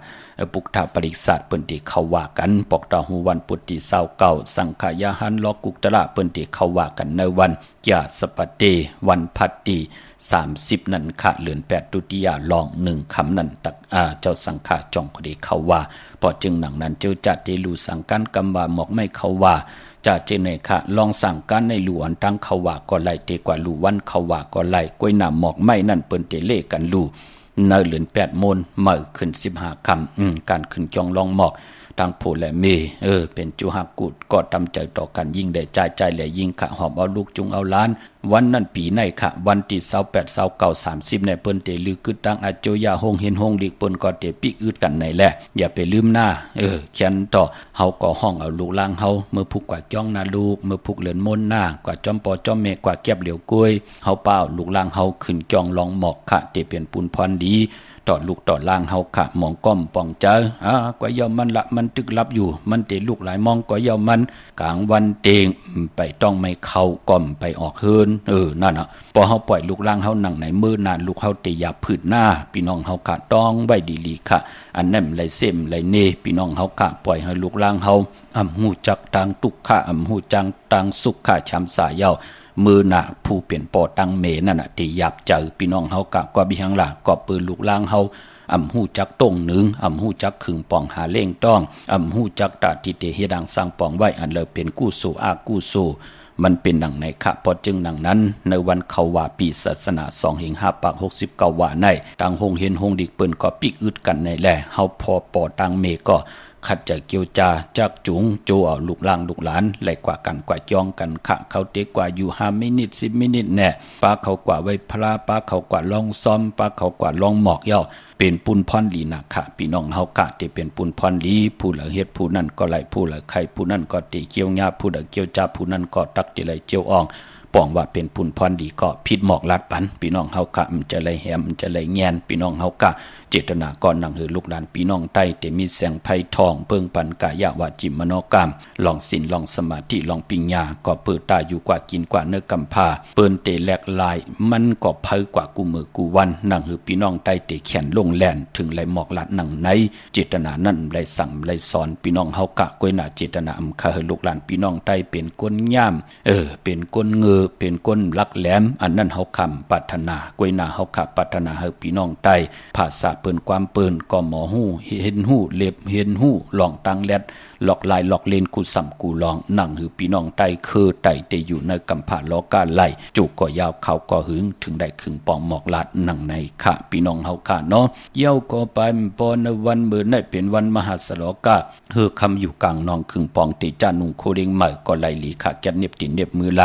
ปุกถาปริศาสตร์เปิ้นที่เขาว่ากันปอกตาหูวันพุทธิเศร้าเก่าสังขยาหันลอกุกตระเปิ้นที่เขาว่ากันในวันยาสปเตวันพัตติ30นั่นค่ะเลือน8ตุติยาลอง1คำนั่นตักเจ้าสังฆาจองก็ได้เขาว่าพอจึงหนังนั้นเจ้าจัดได้รู้สังกันกำว่าหมอกไม่เขาว่าจะเจเนค่ะลองสั่งการในหลวนตั้งเขาว่าก็ไล่เตกว่าลูวันเขาว่าก็ไล่กล้วยหน้าหมอกไม่นั่นเปิ้นเตเลกันลูเนเหลือน8โมงเมื่อขึ้น15คำการขึ้นจองลองหมอกตั้งผู้และเมเป็นจุหักกุดก็ทำใจต่อกันยิ่งได้ใจและยิ่งขะหอบเอาลูกจุงเอาล้านวันนั้นปีในค่ะวันที่28 29 30ในเปิ้นเตลือคือตั้งอาโจยาฮงเห็นฮงดิกเปิ้นก็เตปิกอึดกันในแหละอย่าไปลืมหน้าเขียนต่อเฮาก็ห้องเอาลูกล่างเฮาเมื่อผูกกว่าจ้องหน้าลูกเมื่อผูกเหลือนมนหน้ากว่าจอมปอจอมเมกว่าเก็บเหลียวกล้วยเฮาเป้าลูกล่างเฮาขึ้นจองลองหมอกค่ะเตเป็นปุนพรดีต่อลูกต่อล่างเฮาค่ะมองก้อมป่องเจอกว่าเยามันละมันตึกลับอยู่มันเตลูกหลายมองกว่าเยามันกลางวันเตงไปต้องไม่เข้าก้อมไปออกเฮินนั่นน่ะพอเฮาปล่อยลูกล่างเฮานั่งในมือนานลูกเฮาเตอย่าผืดหน้าพี่น้องเฮาค่ะต้องไว้ดีๆค่ะอันนั้นไหลเส้มไหลเนพี่น้องเฮาค่ะปล่อยให้ลูกล่างเฮาหูจักทางตุกขะหูจังทางสุขค่ะช้ำสายเยามือหน้าผู้เปลี่ยนปอตังเมนั่นน่ะที่หยาบเจอพี่น้องเฮากะกว่าบิหังล่ะก็ปืนลูกล่างเฮาหูจักต้งหนึ่งหูจักขึงปองหาเล่งต้องหูจักตาทิเตเฮดังสร้างปองไว้อันเลยเป็นกู้สู่กู้สู่มันเป็นดังไหนค่ะพอจึงดังนั้นในวันเขาว่าปีศาสนา2 5 69ว่าในต่างหงเห็นหงดิกเปิ้นก็ปิกอึดกันในแลเฮาพอปอตังเมก็ขัดใจเกียวจาจักจุงโจเอาลูกล่างลูกหลานไหลกว่ากันกว่าจ้องกันขะเขาเตกว่าอยู่5 มินิต10 มินิตแน่ป้าเขากว่าไว้พระป้าเขากว่าลองซ้อมป้าเขากว่าลองหมอกเย้าเป็นปุนพรลีนะค่ะพี่น้องเฮากะที่เป็นปุนพรลีผู้ละเฮ็ดผู้นั้นก็ไหลผู้ละไข่ผู้นั้นก็ติเกี่ยวญาผู้ละเกี่ยวจาผู้นั้นก็ตักติไหลเจียวอ่องป้องว่าเป็นปุนพรดีก็ผิดหมอกลัดปันพี่น้องเฮากะมันจะไหลแหมจะไหลแงนพี่น้องเฮากะเจตนาก่อนนั่งหือลูกหลานพี่น้องใต้แต่มีแสงไผ่ทองเพิ่งปันกายาวาจิมโนกรรมลองศีลลองสมาธิลองปัญญาก็เปิดตาอยู่กว่ากินกว่าเนื้อกำพาเปิ้นเตแหลกลายมันก็เพิ่กว่ากูมือกูวันนั่งหือพี่น้องใต้เตแขนลงแล่นถึงไหลหมอกลัดนั่งในเจตนานั้นไหลสั่งไหลสอนพี่น้องเฮากะก้อยหน้าเจตนาอำคาหือลูกหลานพี่น้องใต้เป็นก้นย่ามเป็นก้นเงือ เป็นก้นลักแหลมอันนั้นเฮาคำปรารถนากวยหน้าเฮาขับปรารถนาเฮาพี่น้องใต้ภาษาเปิ้นความเปิ้นก็หมอฮู้เห็นฮู้เล็บเห็นฮู้ลองตังแลดหลอกลายหลอกเลนกูสัมกูลองนั่งหือพี่น้องใต้คือไต่แต่อยู่ในกำผาล้อกาไหลจุกก็ยาวเขาก็หึงถึงได้ขึงปองหมอกลาดนั่งในค่ะพี่น้องเฮาค่ะเนาะเย้าก็ไปปอในวันมื้อในเป็นวันมหาสลกาเฮอคำอยู่กลางนองขึงปองติจานุงโคเริงใหม่ก็ไหลหลีค่ะแกนเน็บตินเน็บมือไหล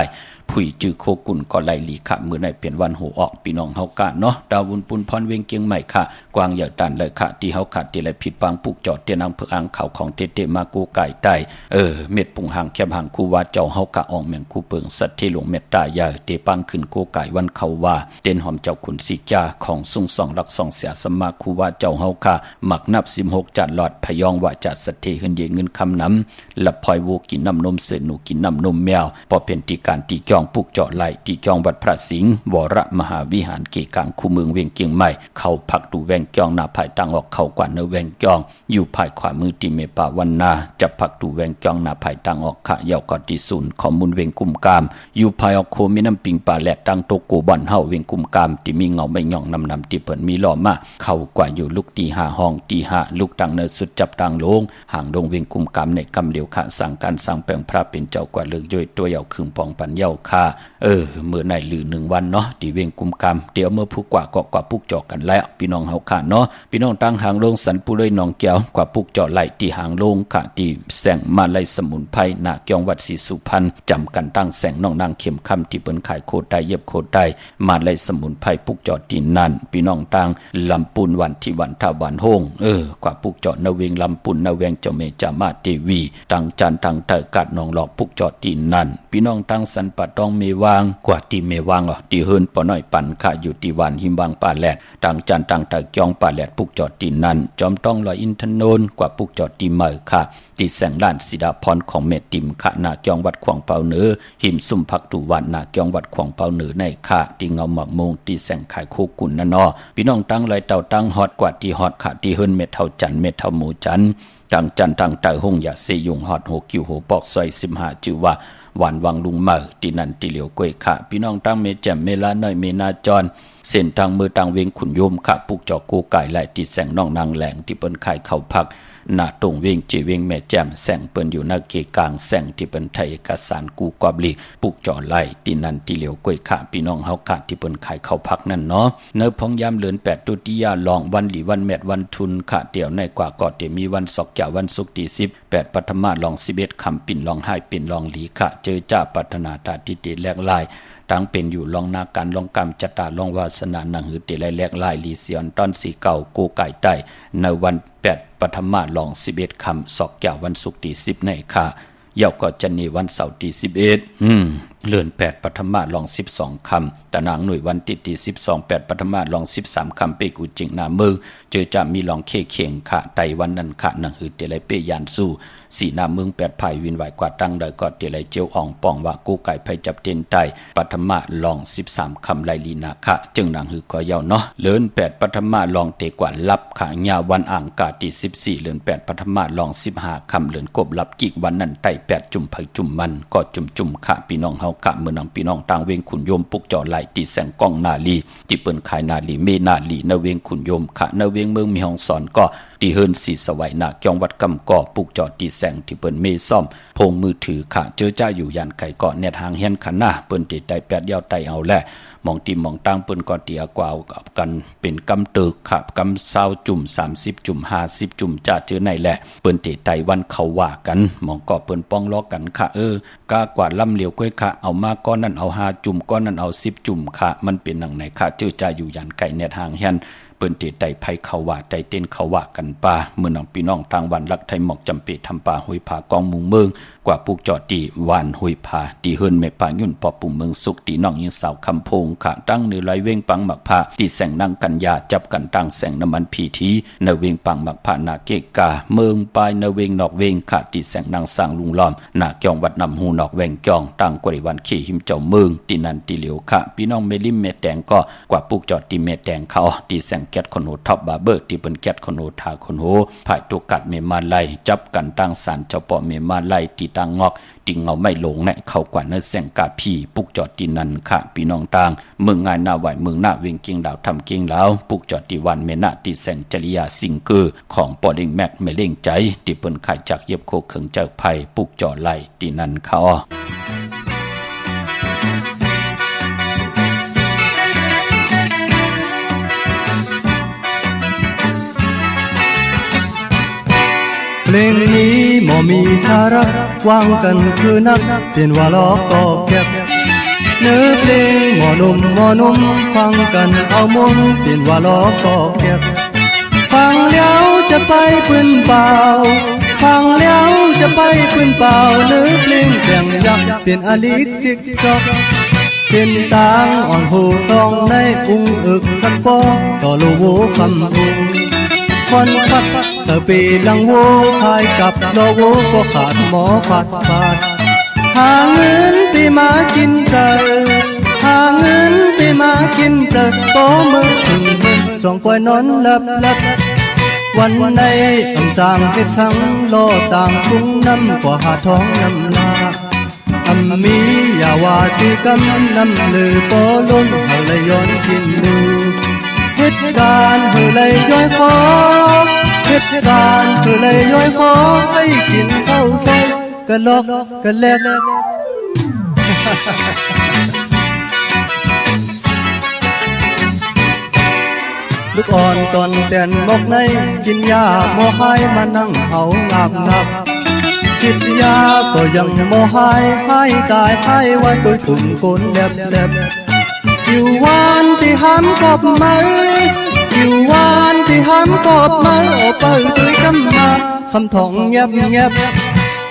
ผุยจื้อโคกุ่นก็ไหลหลีค่ะมื้อในเป็นวันโหออกพี่น้องเฮาค่ะเนาะดาวบุญปุนพรเวงเกียงใหม่ค่ะกวางเหยาตันเลยค่ะที่เฮาค่ะที่ไหลผิดปังปุกจอดเตียนอำเภออ่างเขาของเตมากูไก่ใต้เม็ดปุงหางแคบหางคูว่าเจ้าเฮากะอองแมงคูเปิงสัตว์ที่หลวงเมตตายาเตปังขึ้นโกไก่วันเขาว่าเต้นหอมเจ้าขุนสีจ้าของสุงสองรักสองเสียสมาคูว่าเจ้าเฮากะหมักนับ16จัดหลอดพยองว่าจัดสถิขึ้นเยเงินคำน้ำลับพลอยโวกินน้ำนมเสือหนูกินน้ำนมแมวพอเป็นตีการตีจองปุกเจาะไหลตีจองวัดพระสิงห์วรมหาวิหารเกกลางคูเมืองเวียงเกียงใหม่เข้าพักดูแวงจองหน้าภายตั้งออกเข้ากว่าเนแวงจองอยู่ภายขวามือตีเมปาวันนาจะพักดูแวงจองหน้าภายตั้งออกขะเยาวกอดีศูนย์ข้อมูลเวงกุมกามอยู่ภายออกโคมีน้ำปิงป่าแหลกตั้งโตโกบ่อนเฮาเวงกุมกามที่มีเงาไม่ย่องนำที่เปิ่นมีล้อมาเข้ากว่าอยู่ลูกตี5ห้องตี5ลูกตังเนสุดจับตังโลงห่างดงเวงกุมกามในกำเดียวขะสั่งการสั่งแปลงพระเป็นเจ้ากว่าเลือกย่อยตัวเยาคึงปองปันเยาค่ะเมื่อในหรือ1วันเนาะที่เวงกุมกามเดี๋ยวเมื่อผู้กว่าก็กว่าปุกจอกกันแล้วพี่น้องเฮาค่ะเนาะพี่น้องตั้งห่างลงสันปุเลยหนองแก้วกว่าปุกจอไหลที่ห่างลงค่ะที่แสงมาไลสมุนไพรนาเกียงวัดศรีสุพรรณจำกันตั้งแสงน้องนางเข็มคำที่เปิ้นขายโคดได้เย็บโคดได้มาไลสมุนไพรปุกจอดที่นั่นพี่น้องตั้งลำปูนวันที่วันท่าวันโฮงกว่าปุกจอดนเวงลำปูนนเวงเจ้าเมจามาเทวีตั้งจันตั้งเตอกัดนองหลอกปุกจอดที่นั่นพี่น้องตั้งสันปะตองเมวางกว่าที่เมวางที่เฮินปอน้อยปั่นค่ะอยู่ที่วันหิมบางป่าแหลดตั้งจันตั้งเตอเกียงป่าแหลดปุกจอดที่นั่นจอมต้องลอยอินทนนท์กว่าปุกจอดที่เมือค่ะที่แสงด้านสิดาพรของเมติมขะนาเกียงวัดขวางเปาเหนือหิมซุ่มพักตุวันนาเกียงวัดขวางเปาเหนือในขะที่เงาหมอกมงที่แสงขายโคกุ่นนั่นพี่น้องตั้งลอยเต่าตั้งฮอดกว่าที่ฮอดขะที่เฮินเม็ดเท่าจันเม็ดเท่าหมูจันตั้งจันตั้งเต่าหงอย่าเสยุงฮอดโหคิวโหปอกซอย15จื่อว่าหวานวังลุงเมอที่นั่นที่เหลียวกล้วยขะพี่น้องตั้งเมแจ่มเมลาน้อยเมนาจรเส้นทางมือทางเวงขุนโยมขะปุกจอกูไก่ไหลที่แสงน้องนางแหลงที่เปิ้นขายเข้าพักหน้าตรงเวงจีเวงแม่แจ่มแสงเปิ้นอยู่หน้าเกกลางแสงที่เปิ้นไทยเอกสารกูกอบลีปุกจอไหลที่นั่นที่เหลียวกล้วยขะพี่น้องเฮาขะที่เปิ้นขายเข้าพักนั่นเนาะเนื้อพองยามเลือน8ตุติยาลองวันหลีวันแมดวันทุนขะเดี่ยวในกว่าก็จะมีวันศอกแก่วันศุกร์ที่18ปัทมาลอง11คำปิ่นลองให้ปิ่นลองหลีขะเจอจ้าปัฒนาตาทิติแลกลายตั้งเป็นอยู่ลองนาการลองกรรมจตาลองวาสนานังหือเตไลแลกลายลีเสียนต้นสีเก่ากูไก่ใต้ในวัน8ปัทมาลอง11คำศอกแก่วันศุกร์ที่10ในค่ะเยาก็จะนีวันเสาร์ที่11เลื่อน8ปัทมาลอง12คำตะนางหน่วยวันที่12 8ปัทมาลอง13คำเปกูจิงนามือเจอจะมีลองเข่งค่ะไตวันนั้นค่ะนังหือเตไลเปยานสู้สีนาเมือง8ภายวินไหวกว่าตั้งได้ก็เตไลเจียวอ่องป่องว่ากูไก่ไผจับเต็นไตปัทมาลอง13คำไลลีนาค่ะจึงนางหือก็เยาเนาะเลื่อน8ปัทมาลองเตกว่ารับค่ะญาวันอ่างกาที่14เลื่อน8ปัทมาลอง15คำเลื่อนกบรับกิกวันนั้นไต8จุ่มไผจุ่มมันก็จุ่มค่ะพี่น้องเฮากะเมื่อนางพี่น้องต่างเวงขุนโยมปุกจอไหลตีแสงกล้องนาลีที่เปิ้นขายนาลีเมนาลีนเวงขุนโยมขะนเวงเมืองมีห้องสอนก็ที่เฮินสีสวัยนาเกียงวัดกำก่อปุกจอตีแสงที่เปิ้นเมซ่อมพงมือถือขะเจอจ้าอยู่ยันไก่เกาะเน็ตหางเฮียนขันหน้าเปิ้นติดได้8ยาวไตเอาแลมองตีมองตั้งเปิ้นก็เตียกว่ากับกันเป็นกำตึกขับกำ20จุ่ม30จุ่ม50จุ่มจ้าเจอในแหละเปิ้นติดไตวันเขาว่ากันมองก็เปิ้นป้องล้อกันค่ะกากว่าลำเหลียวก้อยค่ะเอามาก้อนนั้นเอา5จุ่มก้อนนั้นเอา10จุ่มค่ะมันเป็นหนังไหนค่ะเจอจ้าอยู่ยันไก่เน็ตหางเฮียนเปิ้นติดไตไผเขาว่าไตเต้นเขาว่ากันป่าเมื่อน้องพี่น้องต่างวันรักไทยหมอกจำปีทำป่าห้วยผากองมุงเมืองกว่าปุกจอดตีวานห้วยผาตีเฮินแม่ป่ายุ่นปอปุ่มเมืองสุขตีน้องยิงสาวคำพงขะตั้งเนื้อไหลเว้งปังหมักผาตีแสงนางกัญญาจับกันตั้งแสงน้ำมันพีทีเนเวงปังหมักผานาเกกาเมืองปลายเนเวงนอกเวงขะตีแสงนางสร้างลุงล้อมนาเกียงวัดนำหูนอกแวงจองตั้งกริวันขี่หิมเจ้าเมืองตีนันตีเหลียวขะพี่น้องเมลิมเมแตงก็กว่าปุกจอดตีเมแตงเขาตีแสง แก๊สคนโหท็อปบาร์เบอร์ที่เป็นแก๊สคนโหทาคนโหภายตัวกัดเมมาไลจับกันตั้งสารเจ้าป่อเมมาไลตีตังงอกติงเงาไม่ลงแน่เข้ากว่าเนื้อแสงกาพีปุกจอดตีนันค่ะพี่น้องต่างเมืองงานนาไหวเมืองหน้าเวียงเกียงดาวทำเกียงแล้วปุกจอดตีวันเมนาตีแสงจริยาสิงเกอร์ของปอเด้งแม็กไม่เล่งใจที่เปิ้นขายจากเย็บโคเขิงเจ้าไผ่ปุกจอดไล่ตีนันเขาเพลงนี้หมอมีสาระวางกันคือนักเต้นว่าล้อก็แก็บเนื้อเพลงหมอนุ่มฟังกันเอามุนเต้นว่าล้อก็แก็บฟังแล้วจะไปปืนเปล่าฟังแล้วจะไปปืนเปล่าเนื้อเพลงแต่งยักเป็นอลิกจิกจอกเส้นตางอ่อนหูซองในอุ้งอึกสันฟอต่อโลโวคำอุ้งคนพัดสปีลังโวทายกับโลโวก็ขาดหมอฟาดหาเงินไปมากินเจอหาเงินไปมากินเจอโตมือถึงเงินจองปล่อยนอนหลับวันในอำจางเฮ็ดทั้งโลต่างกรุงน้ำกว่าหาท้องน้ำลามีอย่าว่าสิกำน้ำลือโปล้นเขาเลยย้อนกินดูเหตุการณ์เธอเลยย้อยคอเหตุการณ์เธอเลยย้อยคอให้กินข้าวซอยกะลอกกะแลกลูกอ่อนตอนแต่นมกในกินยาโมหายมานั่งเฮางับคิดยาก็ยังโมหายให้ตายให้ไว้ตัวถุงโกนแลบอยู่วานที่ห้ามกบไม้อยู่วานที่ห้ามกบไม้ออกไปด้วยคำมาคำท่องเงียบ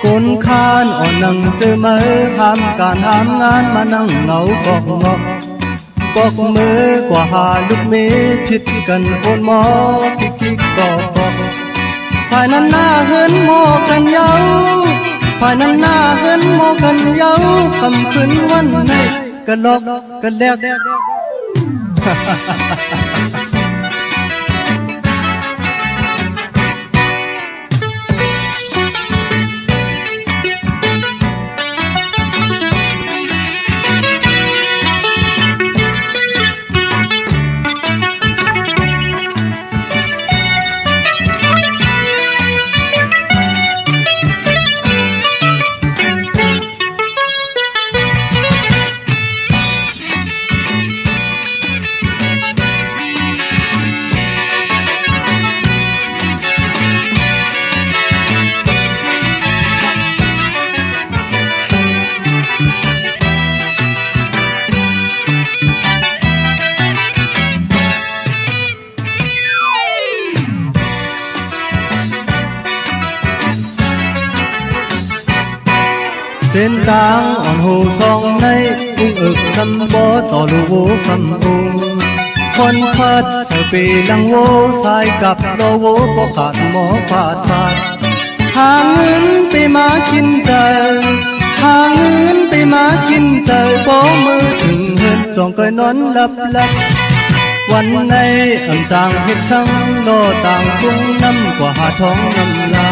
กนคานอ่อนนั่งเจอมือห้ามการห้ามงานมานั่งเหงาบอกงอกบอกมือกว่าหาลูกเมผิดกันโอนหมอพิกบอกฝ่ายนั้นหน้าเหินโมกันเยาฝ่ายนั้นหน้าเหินโมกันเยาคำคืนวันในกะลอกกะแลกเส้นทางอ่อนหูซองในอุ้งอึกสัมบอต่อลูโวคำอุ้งคนพัดเธอปีลังโวสายกับโลโวก็ขาดหมอฟาดหาเงินไปมากินเจอหาเงินไปมากินเจอโปมือถึงเหินจองก็นอนหลับวันในอำจางเฮ็ดช่างโลต่างกรุงน้ำกว่าหาท้องน้ำลา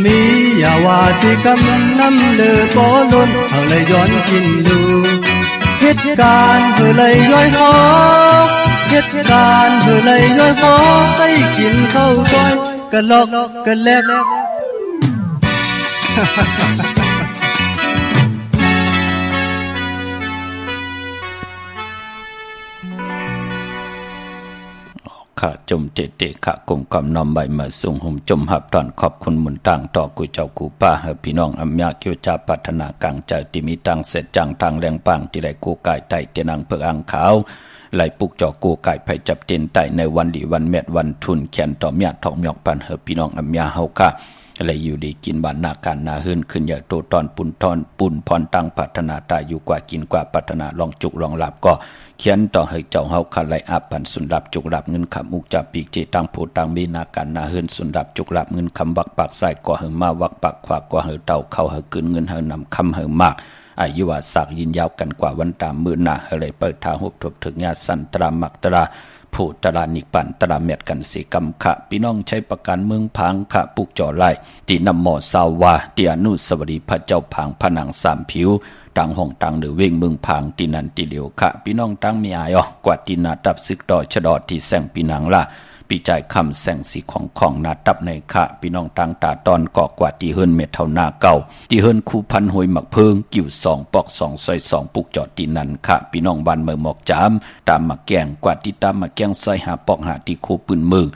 มีอย่าว่าสิกำน้ำเลือโปล้นเขาเลยย้อนกินดูเหตุการณ์เธอเลยย้อยคอเหตุการณ์เธอเลยย้อยคอให้กินข้าวซอยกะลอกกะแลก ข้าจมเตะข้ากงกำนำใบมาส่งหุ่มจมหับตอนขอบคุณมุนต่างต่อกุเจ้ากูป้าเฮพี่น้องอัมยาเกียวจาพัฒนากลางใจที่มีตังเสร็จจังทางแรงปังที่ได้กูกายไตเตนังเพื่ออังขาวไหลปุกจอกูกายไผจับเต็นไตในวันดีวันเม็ดวันทุนเขียนต่อเมียทองหยอกปันเฮพี่น้องอัมยาเฮาค่ะอะไรอยู่ดีกินบานนาการนาหื้นขึ้นใหญ่โตตอนปุ่นพรตั้งพัฒนาตายอยู่กว่ากินกว่าพัฒนาลองจุกลองหลับก็เขียนต่อให้เจ้าเฮาคันไลอาปันสุนดับจุกหลับเงินคำมุกจับปีกเจตังโพตังมีนาการนาหื้นสุนดับจุกหลับเงินคำวักปากใส่ก่อเฮมาวักปากขวากก่อเฮเต่าเข้าเฮกึนเงินเฮนำคำเฮมากอายุว่าสักยินยาวกันกว่าวันตามมือหน้าเฮเลยเปิดทางหุบทบถึงญาสันตรามักตรา ผู้ตลานิกปันตลาเม็ดกันเสกำค่ะพี่น้องใช้ประกันเมืองพังค่ะปุกจ่อไล่ที่นำหมอสาวาที่อนุสาวรีย์พระเจ้าพังผนังสามผิวตังห้องตังหรือเวงเมืองพังที่นันติเหลียวค่ะพี่น้องตั้งมีอายกว่าที่นาตับซึกดอชะดอที่แสงปีนังล่ะปีจ่ายคำแสงสีของนาตับในค่ะพี่น้องตั้งตาตอนก่อกว่าที่เฮิรนเม็ดเท่านาเก่าที่เฮิรนคูพันหวยหมักเพิงกิ่ว2ปอก2ซอย2ปุกจอดที่นั่นค่ะพี่น้องบ้านเมืองหมอกจามตามมาแกงกว่าที่ตามมาแกงซอยหาปอกหาที่คูปืนมือ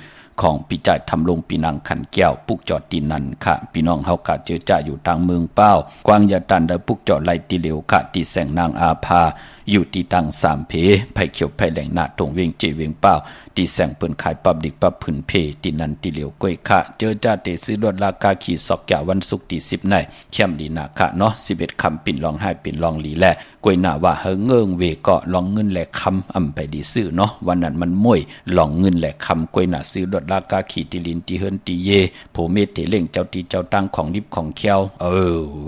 ของปีจ่ายทำลงปีนังขันแก้วปุกจอดที่นั่นค่ะพี่น้องเฮากะเจอจ่าอยู่ทางเมืองเป้ากวางยาตันได้ปุกจอดไล่ที่เหลียวค่ะที่แสงนางอาภาอยู่ที่ตังสามเพไผ่เขียวไผ่แหลงหน้าตรงเวียงเจเวียงเป้าที่แสงเปิ้นขายปับดิกปับผืนเพที่นันที่เหลียวก้อยค่ะเจอจ่าเตซื้อรถราคาขี่ซอกแก้ววันศุกร์ที่10ในเข้มดีนาค่ะเนาะ11คำปิ่นลองให้ปิ่นลองหลีแลก้อยหน้าว่าเฮงเงิงเวก็ลองเงินแหลกคำอำไปดีซื้อเนาะวันนั้นมันม่วยลองเงินแหลกคำก้อยหน้าซื้อรถราคาขี่ติลินที่เฮิรนตีเยโผเมเตเล่งเจ้าตีเจ้าตั้งของดิบของเคียว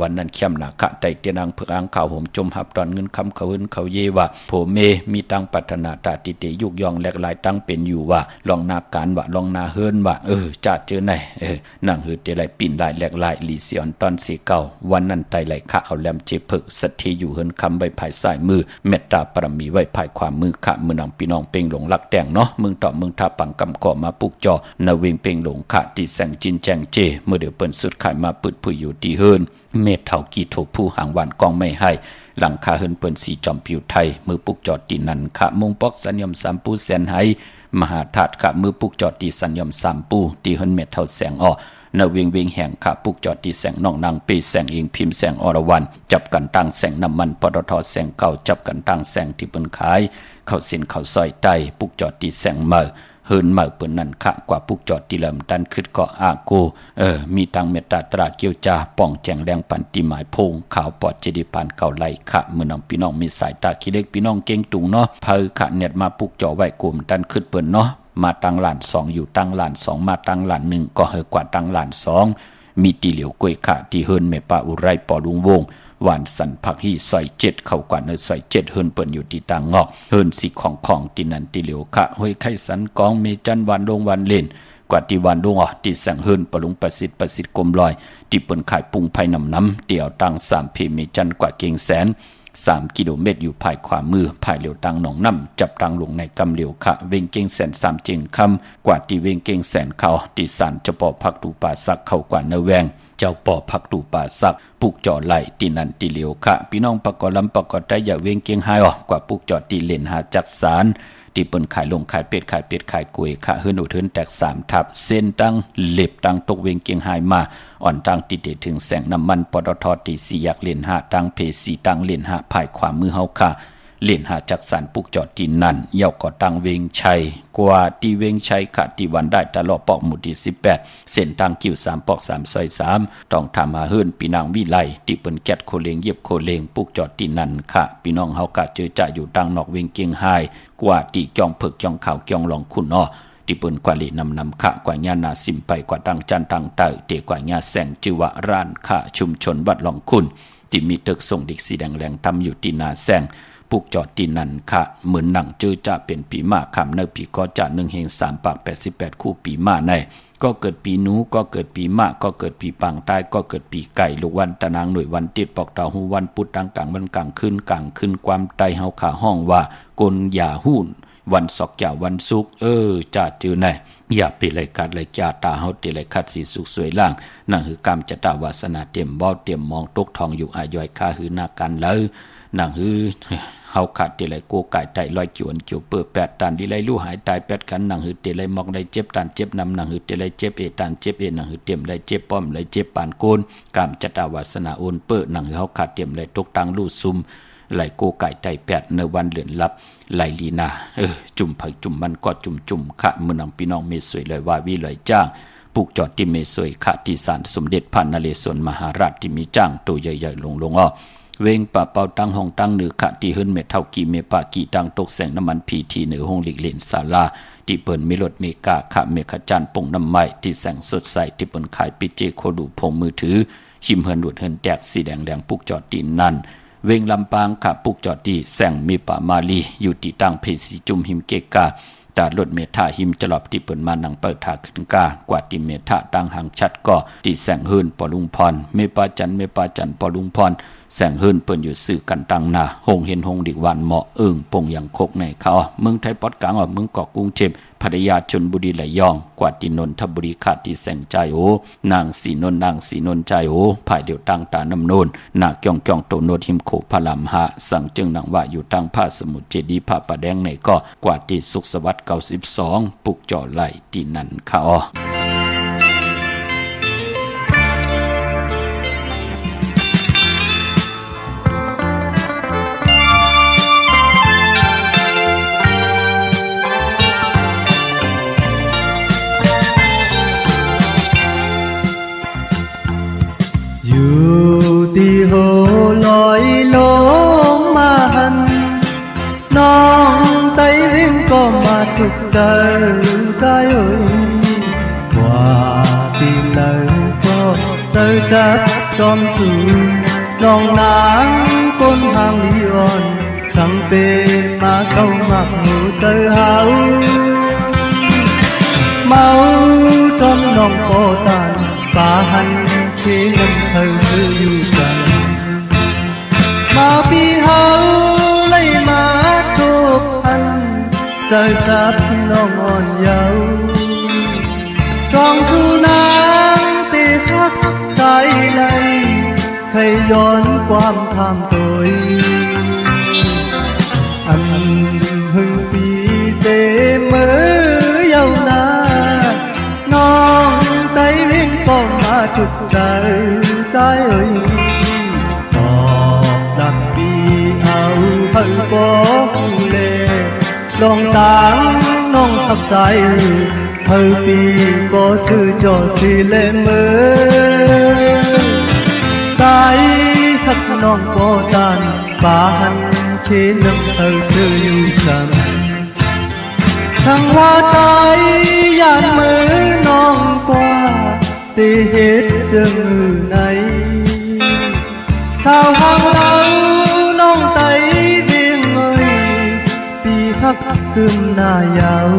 วันนั้นเข้มนาค่ะไตเตียนางเพื่ออังข่าวผมจมหับตอนเงินคำเขาเฮิรนเขาเยว่าโผเมมีตังปัฒนาตาติเตยุกยองแหลกหลายตั้งเป็นอยู่ว่าลองนาการว่าลองนาเฮิรนว่าจ่าเจอไหนนั่งหือเตไหลปิ่นหลายแหลกหลายลีเสียนตอนเสเก่าวันนั้นไตไหลค่ะเอาแหลมเจเพิกสัตทีอยู่เฮิรนคำใบภายซ้ายมือเมตตาปรมีไว้ภายความมือค่ะมือนำพี่น้องเป่งหลงลักแต่งเนาะมึงต่อมึงท่าปังกำก่อมาปุกจอนาเวงเป่งหลงค่ะที่แสงจินแจงเจเมื่อเดี๋ยวเปิ้นสุดขายมาปึดผู้อยู่ที่เฮิรนเมตเท่ากีโถผู้หางวันกองไม่ให้หลังคาเฮิรนเปิ้นสีจอมผิวไทยมือปุกจอตีนันค่ะมงปอกสัญญมสามปูแสนให้มหาธาตุค่ะมือปุกจอตีสัญญมสามปูตีเฮิรนเมตเท่าแสงอ้อนาเวงเวงแห่งค่ะปุกจอตีแสงน้องนางปีแสงเองพิมพ์แสงอรวรรณจับกันตั้งแสงน้ำมันปตทแสงเก่าจับกันตั้งแสงที่เปิ้นขายเข้าสินเข้าซอยใต้ปุกจอตีแสงเมื่อเฮิรนเมื่อเปิ้นนั่นค่ะกว่าปุกจอตีเริ่มดันขึ้นก็อาโกมีตังเมตตาตราเกียวจาป้องแจงแรงปันติหมายพงข่าวปอดเจดีปานเก่าไหลค่ะมื้อน้องพี่น้องมีสายตาขี้เล็กพี่น้องเก่งตุงเนาะเพอค่ะเน็ตมาปุกจอไว้กลุ่มดันขึ้นเปิ้นเนาะมาตังหลาน2อยู่ตังหลาน2มาตังหลาน1ก็เฮอกว่าตังหลาน2มีตีเหลียวกล้วยค่ะที่เฮิรนแม่ป้าอุไรปอลุงวงหวานสันผักฮีซอย7เข้ากว่าในซอย7เฮิรนเปิ้นอยู่ที่ตังงอกเฮิรนสิของที่นั่นตีเหลียวค่ะห้วยไข่สันกองเมจันวันลงวันเล่นกว่าที่วันดงที่แสงเฮิรนปลุงประสิทธิ์กลมลอยที่เปิ้นขายปุงไผ่น้ำเตี่ยวตัง3เพเมจันกว่าเก่งแสน3 กิโลเมตรอยู่ภายขวามือภายเหลียวตังหนองน้ำจับตังลงในกำเหลียวค่ะเวงเก่งแสน3เจงคำกว่าที่เวงเก่งแสนเขาที่สันเจ้าปอพักตูป่าสักเข้ากว่าเนแวงเจ้าปอพักตูป่าสักปุกจอไหลที่นันที่เหลียวค่ะพี่น้องประกอบลำประกอบได้อย่าเวงเก่งหายออกกว่าปุกจอที่เล่นหาจักสารที่เปิ้นขายลงขายเป็ดขายกล้วยค่ะเฮิรนอุทนแตก3ทับเส้นตั้งเล็บตั้งตกเวงเกียงหายมาอ่อนตั้งติดถึงแสงน้ำมันปตทตี4อยากเล่น5ตั้งเพ4ตั้งเล่น5ภายขวามือเฮาค่ะเล่น5จักสารปุกจอดที่นั่นเย่าก็ตั้งเวงชัยกว่าที่เวงชัยค่ะที่วันได้ตลอดปอกหมู่ที่18เส้นตั้งกิ้ว3ปอก3ซอย3ต้องทำหาเฮิรนพี่นางวิไลที่เปิ้นแก๊ดโคเลงเย็บโคเลงปุกจอดที่นั่นค่ะพี่น้องเฮากะเจอจ่าอยู่ตั้งนอกเวงเกียงหายกว่าที่จ้องเพิกจ้องขาวจ้องหลองคุณอ้อที่เปิ้นกว่าลีนำค่ะกว่าญานาสิมไปกว่าตั้งจันตั้งเตอเตกว่าญาแสงจิวะร้านค่ะชุมชนวัดหลองคุณที่มีตึกส่งเด็กสีแดงแรงทำอยู่ที่นาแสงปุกจอดที่นั่นค่ะเหมือนหนังเจอจะเป็นปีมาคำเนปีก็จะ1เฮง3ปาก88คู่ปีมาในก็เกิดปีหนูก็เกิดปีมะก็เกิดปีปังใต้ก็เกิดปีไก่ลูกวันตะนางหน่วยวันติดปอกเตาหูวันพุธกลางวันกลางคืนความไตเฮาขาห้องว่ากลยาหุ่นวันศอกอย่าวันสุกจะจือไหนอย่าไปเลยกัดเลยจ่าตาเฮาเตเลยคัดสีสุกสวยล่างนั่นคือกรรมจตาวาสนาเต็มบ่เต็มมองตกทองอยู่อายอยคาหือหน้ากันเลยนั่นคือเฮาขาดเตเลยโกไก่ไตลอยจวนเกี่ยวเปิด8ตันดิไลลู่หายตาย8กันนั่นคือเตเลยมอกได้เจ็บตันเจ็บนำนั่นคือเตเลยเจ็บตันเจ็บนั่นคือเต็มได้เจ็บป้อมเลยเจ็บปานโกนกรรมจตาวาสนาโอนเปิดนั่นคือเฮาขาดเต็มเลยตกตังลู่ซุมไหลโกไก่ไต8ในวันเดือนลับไหลลีนาจุ่มผักจุ่มมันก็จุ่มค่ะมื้อนำพี่น้องเมสวยเลยว่าวิเลยจ้างปุกจอดที่เมสวยค่ะที่ศาลสมเด็จพระนเรศวรมหาราชที่มีจ้างตัวใหญ่ๆลงอ้อเวงป่าเป่าตั้งห้องตั้งเหนือค่ะที่เฮิรนเมเท่ากี่เมปากี่ตั้งตกแสงน้ำมันพีทีเหนือห้องหลีกเล่นศาลาที่เปิ้นมีรถเมกาค่ะเมฆจันทร์ปงน้ำไม้ที่แสงสดใสที่เปิ้นขายปิเจโคดูพงมือถือชิมเฮิรนดูดเฮิรนแตกสีแดงปุกจอดที่นั่นเวงลำปางค่ะปุกจอดที่แสงมีป่ามาลีอยู่ที่ตั้งเพสีจุ่มหิมเกกา ตาลดเมทาหิมจะหลอบที่เปิ่นมานังเปิดทาขึ้นกากว่าติเมทาดังหางชัดก็ที่แสงหื่นปอลุงพรเมปาจันปอลุงพรแสงหื่นเปิ้นอยู่สื่อกันตังนาหงเห็นหงดิกวันเหมาะปงอย่างโคกในเขาเมืองไทยปอดกลางเมืองเกาะกรุงเทพพัทยาชลบุรีไหลยองกว่าตินนทบุรีขาดที่แสงใจโอนางสีนนใจโอภายเดียวตั้งตาน้ำโนนนาเกียงโตโนทิมโขพลามหาสั่งจึงนางว่าอยู่ตั้งผ้าสมุทรเจดีผ้าปะแดงในก็กว่าที่สุขสวัสดิ์92ปุกจ่อไหลที่นั่นเขาอยู่ที่โหลอยลงมาหันน้องไต้วิ่งก็มาทุกใจใจเอ่ยว่าที่เลยก็เจอจับจอมสูน้องนางคนห่างลีอ่อนสังเปมาเก้ามักหูเจอเฮาเมาจนน้องโปตันป่าหันที่น้ำเธออยู่กันมาปีเฮาเลยมาทุกพันเจอจับน้องอ่อนเยาว์จองสู่นางตีทักใจเลยเคยย้อนความทำตัวอันหึงปีเตมือเยาว์นาน้องไต้วิ่งก็มาทุกใจใจเอ่ยตอบดักปีเอาเพิ่งบอกเลลองตางน้องทับใจเพิ่งปีก็ซื้อจอสิเลมือใจทักน้องก็ตันป่าหันเขน้ำเธอซื้ออยู่จังทั้งว่าใจยานมือน้องกว่าตีเหตุจะมือไหนสาวห่างเราน้องไต้เบียงเอ่ยตีฮักกึมหน้ายาว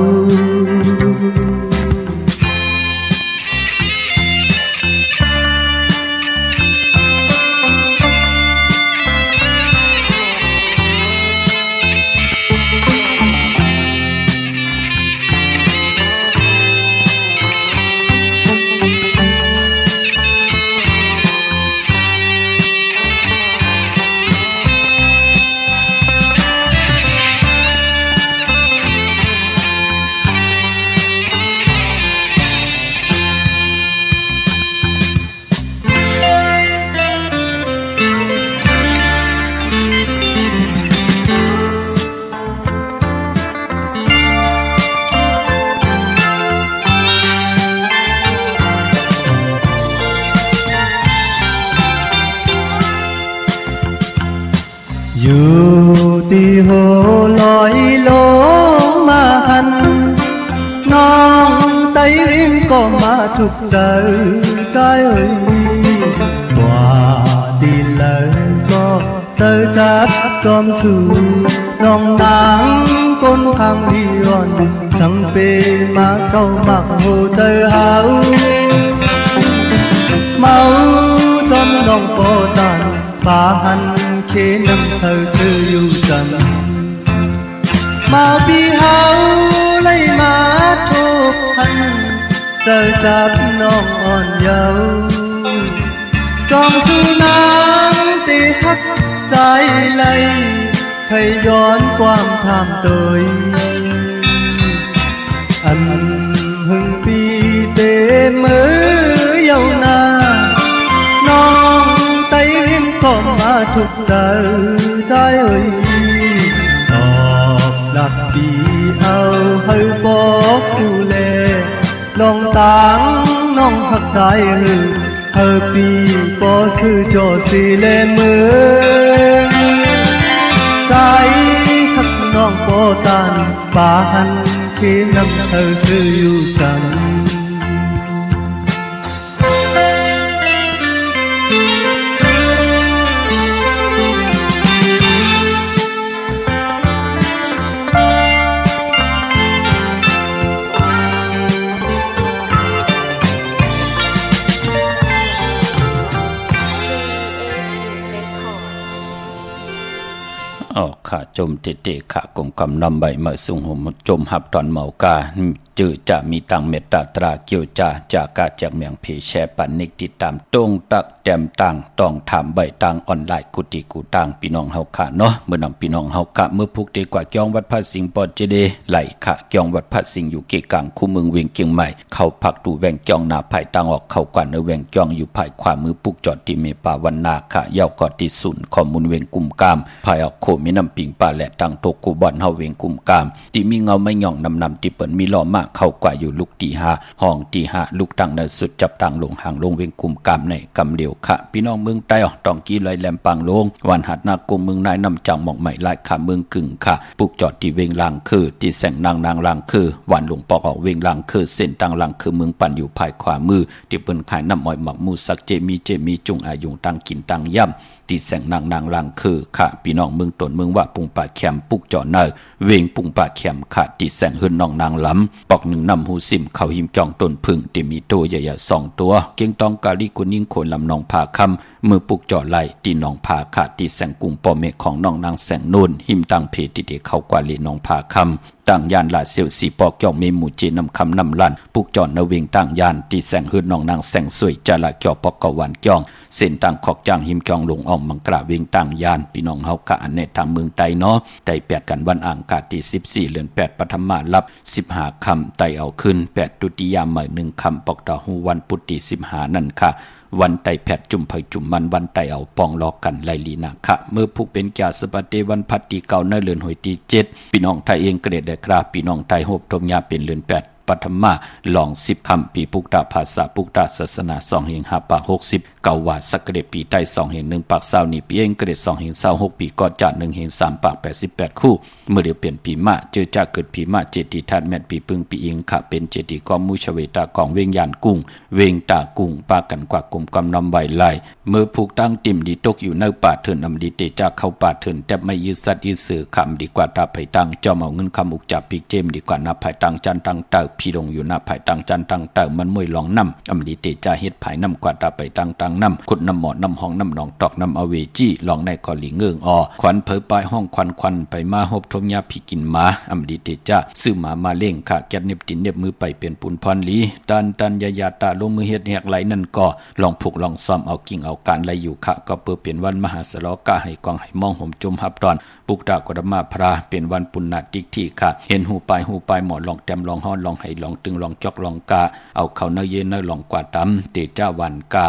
อยู่ที่โหลอยลงมาหันน้องไต้วิ่งก็มาทุกใจใจเอ่ยว่าดีเลยก็เจอจับจอมสู่น้องนางคนทางลีอ่อนสังเปมาเก้ามักโหเจอเฮาเมาจนน้องโปตันป่าหันเขน้ำเธอซื้ออยู่จันมาปีเฮาเลยมาทุกพันเจอจับน้องอ่อนเยาว์จองสู่นางตีฮักใจเลยเคยย้อนความทำตัวอันหึงปีเตมือเยาว์นาน้องไต้วิ่งก็มาทุกใจใจเอ่ยตอบหลักปีเอาให้บอกดูแลลองตางน้องหักใจเฮอปีก็ซื้อจอสิเลมือใจขักน้องก็ตันป่าหันเขน้ำเธอซื้ออยู่จัง ออกขาจมเตะขากงกำนำใบมาสุงหมจมหับตอนเมากาจือจะมีตังเมตตาตราเกี่ยวจากกาจากเมียงเพแชปันนิกติดตามตรงตักแต้มตังต้องถามใบตังออนไลน์กุฏิกูตังพี่น้องเฮาค่ะเนาะเมื่อนำพี่น้องเฮาค่ะเมื่อพุกดีกว่าเกียงวัดพระสิงห์ปอเจเดไหลค่ะเกียงวัดพระสิงห์อยู่เกกลางคู่เมืองเวียงเกียงใหม่เข้าพักดูแวงเกียงนาภายตังออกเข้ากว่าเนื้อแวงเกียงอยู่ภายขวามือปุกจอดที่เมปาวันนาค่ะยาวกอที่ศูนย์ข้อมูลเวียงกุมกามภายออกโคมีน้ำปิงป่าและตังโตกูบอนเฮาเวียงกุมกามที่มีเงาไม่ย่องนำที่เปิ่นมีล้อมากเข้ากว่าอยู่ลูกตีห้าห้องตีห้าลูกตังในสุดจับตังลงห่างลงเวียงกุมกามในกำเหลียวค่ะพี่น้องเมืองใต้ต้องกี้ลอยแหลมปังลงวันหัดนากุมเมืองนายนำจังหมอกใหม่ลายขาเมืองกึ่งค่ะปุกจอดที่เวียงลางคือที่แสงนางลางคือวันหลวงปอกออกเวียงลางคือเส้นตังลางคือเมืองปั่นอยู่ภายขวามือที่เปิ้นขายน้ำอ้อยหมักมูสักเจมีจุงอายุงตังกินตังย่ำที่แสงนางลางคือค่ะพี่น้องเมืองตนเมืองว่าปุงป่าแคมปุกจอดเนอเวงปุงป่าแคมค่ะที่แสงหืนน้องนางล้ำปอกหนึ่งนำหูซิมเขาหิมจองต้นพึ่งที่มีตัวใหญ่ๆ2 ตัวเก่งตองกาลีกุนิ่งโขนลำนองผาคำมือปุกจอดไหลที่น้องผาค่ะที่แสงกุงปอเมฆของน้องนางแสงนุ่นหิมตังเพติเดเข้ากว่าลีน้องผาคำตั้งยานลาเซียวสีปอกเกี่ยวเมหมู่จีนำคำนำลันปุกจอดนเวงตั้งยานที่แสงหืนน้องนางแสงสวยจาละเกี่ยวปอกกะวันเกี่ยงเส้นต่างขอกจางหิมจองลงอ่อมมังกราเวงต่างยานพี่น้องเฮากะอันในทางเมืองไตเนาะไต8กันวันอ่างกาที่14เดือน8ปฐมรับ15คำไตเอาขึ้น8ตุติยามใหม่1คำปอกตาหูวันพุธที่15นั่นค่ะวันไตแผดจุ่มไผจุ่มมันวันไตเอาปองลอกกันไลลีนะค่ะเมื่อผู้เป็นแก่สปฏิวันพัดที่เก่าในเรือนหวยที่7พี่น้องไทยเองเกรดได้กราพี่น้องไทยโฮบทมยาเป็นเรือน8ปฐมมาลอง10คำปีปุกตาภาษาปุกตาศาสนา2แห่ง5ปาก60เกาวาสักเกรดปีใต้2แห่ง1ปาก20นี่ปีเองเกรด2แห่ง26ปีกอดจัด1แห่ง3ปาก88คู่เมื่อเดียวเปลี่ยนปีมะเจอจากเกิดปีมะเจติธาตุแม่นปีปึงปีอิงค่ะเป็นเจติกอมมุชเวตากองเวงยานกุ้งเวงตากุ้งปากันกว่ากลมกำนำใบไหลเมื่อผูกตั้งติ่มดีตกอยู่ในป่าเถินอำดีเตจากเข้าป่าเถินแต่ไม่ยืดสัตว์ยืดสื่อคำดีกว่าตาไผ่ตังจอมเอาเงินคำอุกจับปีเจมดีกว่านับไผ่ตังจันตังเต่าพี่ลงอยู่นับไผ่ตังจันตังเต่ามันมวยหลองน้ำอำดีเตจาเฮ็ดไผ่น้ำกว่าตาไผ่ตังตังน้ำขุดน้ำหมอน้ำห้องน้ำหนองตอกน้ำอเวจี้หลองในคอหลีเงื่งอควันเผยปลายห้องควันไปมาหบทมยาผีกินหมาอำดีเตจาซื้อหมาเล่งค่ะแกดเน็บตินเน็บมือไปเป็นปุนพรลีตันยาตาลงมือเฮ็ดแหกไหลนั่นก็ลองผูกลองซ้อมเอากิ่งเอาการไหลอยู่ค่ะก็เปิดเป็นวันมหาสลกะให้กองให้มองห่มจุมหับตอนปุกตากรมาพระเป็นวันปุณณติกที่ค่ะเห็นหูปลายหมอลองแต้มลองฮ้อนลองให้ลองตึงลองจอกลองกาเอาเข้าเนื้อเย็นเนื้อลองกว่าตำเตจ้าวันกา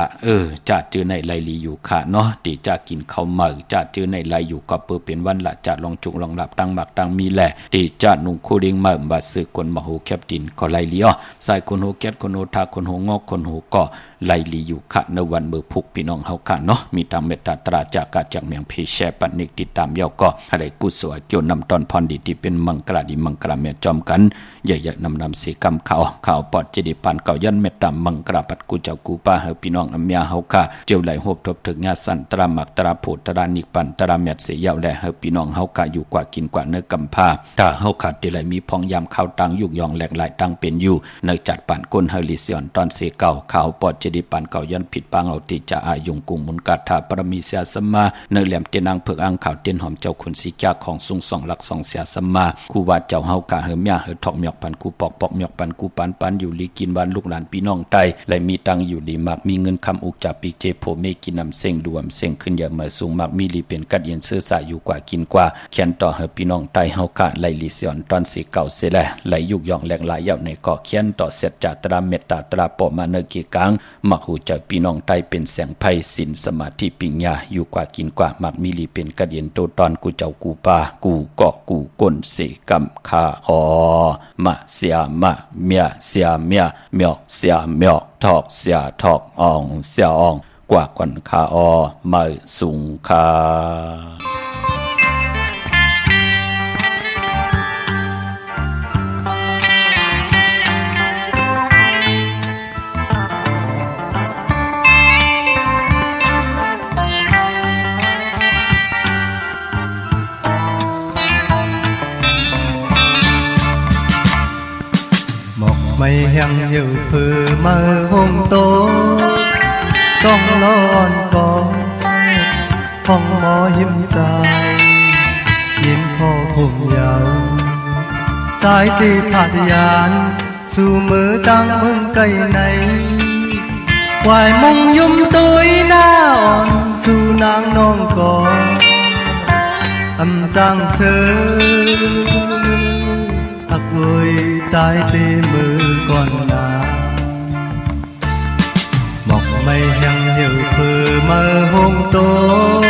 จะเจอในไหลลีอยู่ค่ะเนาะเตจ้ากินข้าวเหมอจะเจอในไหลอยู่ก็เปิดเป็นวันละจะลองจุกลองหลับตั้งหมักตั้งมีแหละเตจ้านุ่งคูริงเหมอบาสึกคนมโหแคบดินก็ไหลลีใส่คนโหแก๊สคนโหทาคนโหงอกคนโหก็ไหลลีอยู่ค่ะในวันเมื่อพุกพี่น้องเฮาค่ะเนาะมีตามเมตตาตราจากกาจากเมียงเพแชปันนิกติดตามยาวก็อะไรกุศลเกี่ยวนำตอนพรดีที่เป็นมังกราดีมังกราเมียจอมกันใหญ่ๆนำสีกำข่าวปอดเจดีปันเก่ายันเมตตามังกราปัดกูเจ้ากูป้าเฮาพี่น้องอเมียเฮาค่ะเจียวไหลโฮบทบถึงงาสันตราหมักตราโพตรานิกปันตราเมียเสียยาวแลเฮาพี่น้องเฮาค่ะอยู่กว่ากินกว่าเนื้อกำพาถ้าเฮาขาดที่ไหลมีพองยามข้าวตังยุกยองแหลกหลายตังเป็นอยู่ในจัดปันก้นเฮลิเซียนตอนเสเก่าข่าวปอดเจดีปันเก่ายันผิดปังเอาติจะอายุงกุงมุนกาถาปรมีเสียสมาเนื้อแหลมเตนังเผือกอังข่าวเตียนหอมเจ้าคุณสีแก่ของสุง2หลัก2เสียสมาคูว่าเจ้าเฮากะเฮมยาเฮทอกหมอกปันกูปอกหมอกปันกูปันอยู่ลีกินบ้านลูกหลานพี่น้องไตและมีตังอยู่ดีมากมีเงินคำอุกจากปีเจโพเมกินนำเส้งรวมเส้งขึ้นอย่าเมื่อสูงมากมีลีเป็นกัดเย็นเสื้อสายอยู่กว่ากินกว่าเขียนต่อเฮพี่น้องไตเฮากะไหลลีเสียนตอนสีเก่าเสแลไหลยุกยองแหลกหลายยาวในเกาะเขียนต่อเสร็จจากตราเมตตาตราปอมาเนกีกังมักหูเจ้าพี่น้องไตเป็นแสงไพศีลสมาธิปิญญาอยู่กว่ากินกว่ามักมีลีเป็นกัดเย็นโตตอนกูเจ้ากูปากูเกาะกูก้นเสกำคามะเสียมะเมียเสียเมียเมียเสียเมียทอกเสียทอกอ่องเสียอ่องกว่าคนคาไม่สุงคาmây hăng hiệu phừ mơ hôm tối con lo on có phong mò hiếm dài khủng dầu trái tim hạt yàn dù mơ đang mừng cây này hoài mong yum tối na on dù nắng non có âm trang sơ hạt vui trái tim mơ còn nào mọc mây hằng hiểu phơ mơ hôm tối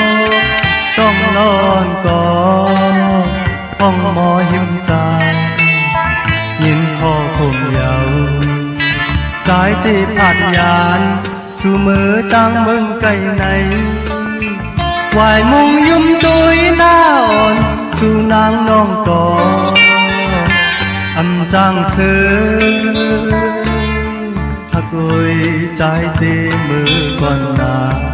ต้องนอนก่อนห้องหมอหิมใจยินคอผมยาวสายตีผ่านยานสู่มือจังเมืองไกลไหนวายมุงยุ่มตุยหน้าอ่อนสู่นางน้องก่ออำจังเสือหักโอยใจตีมือก่อนนา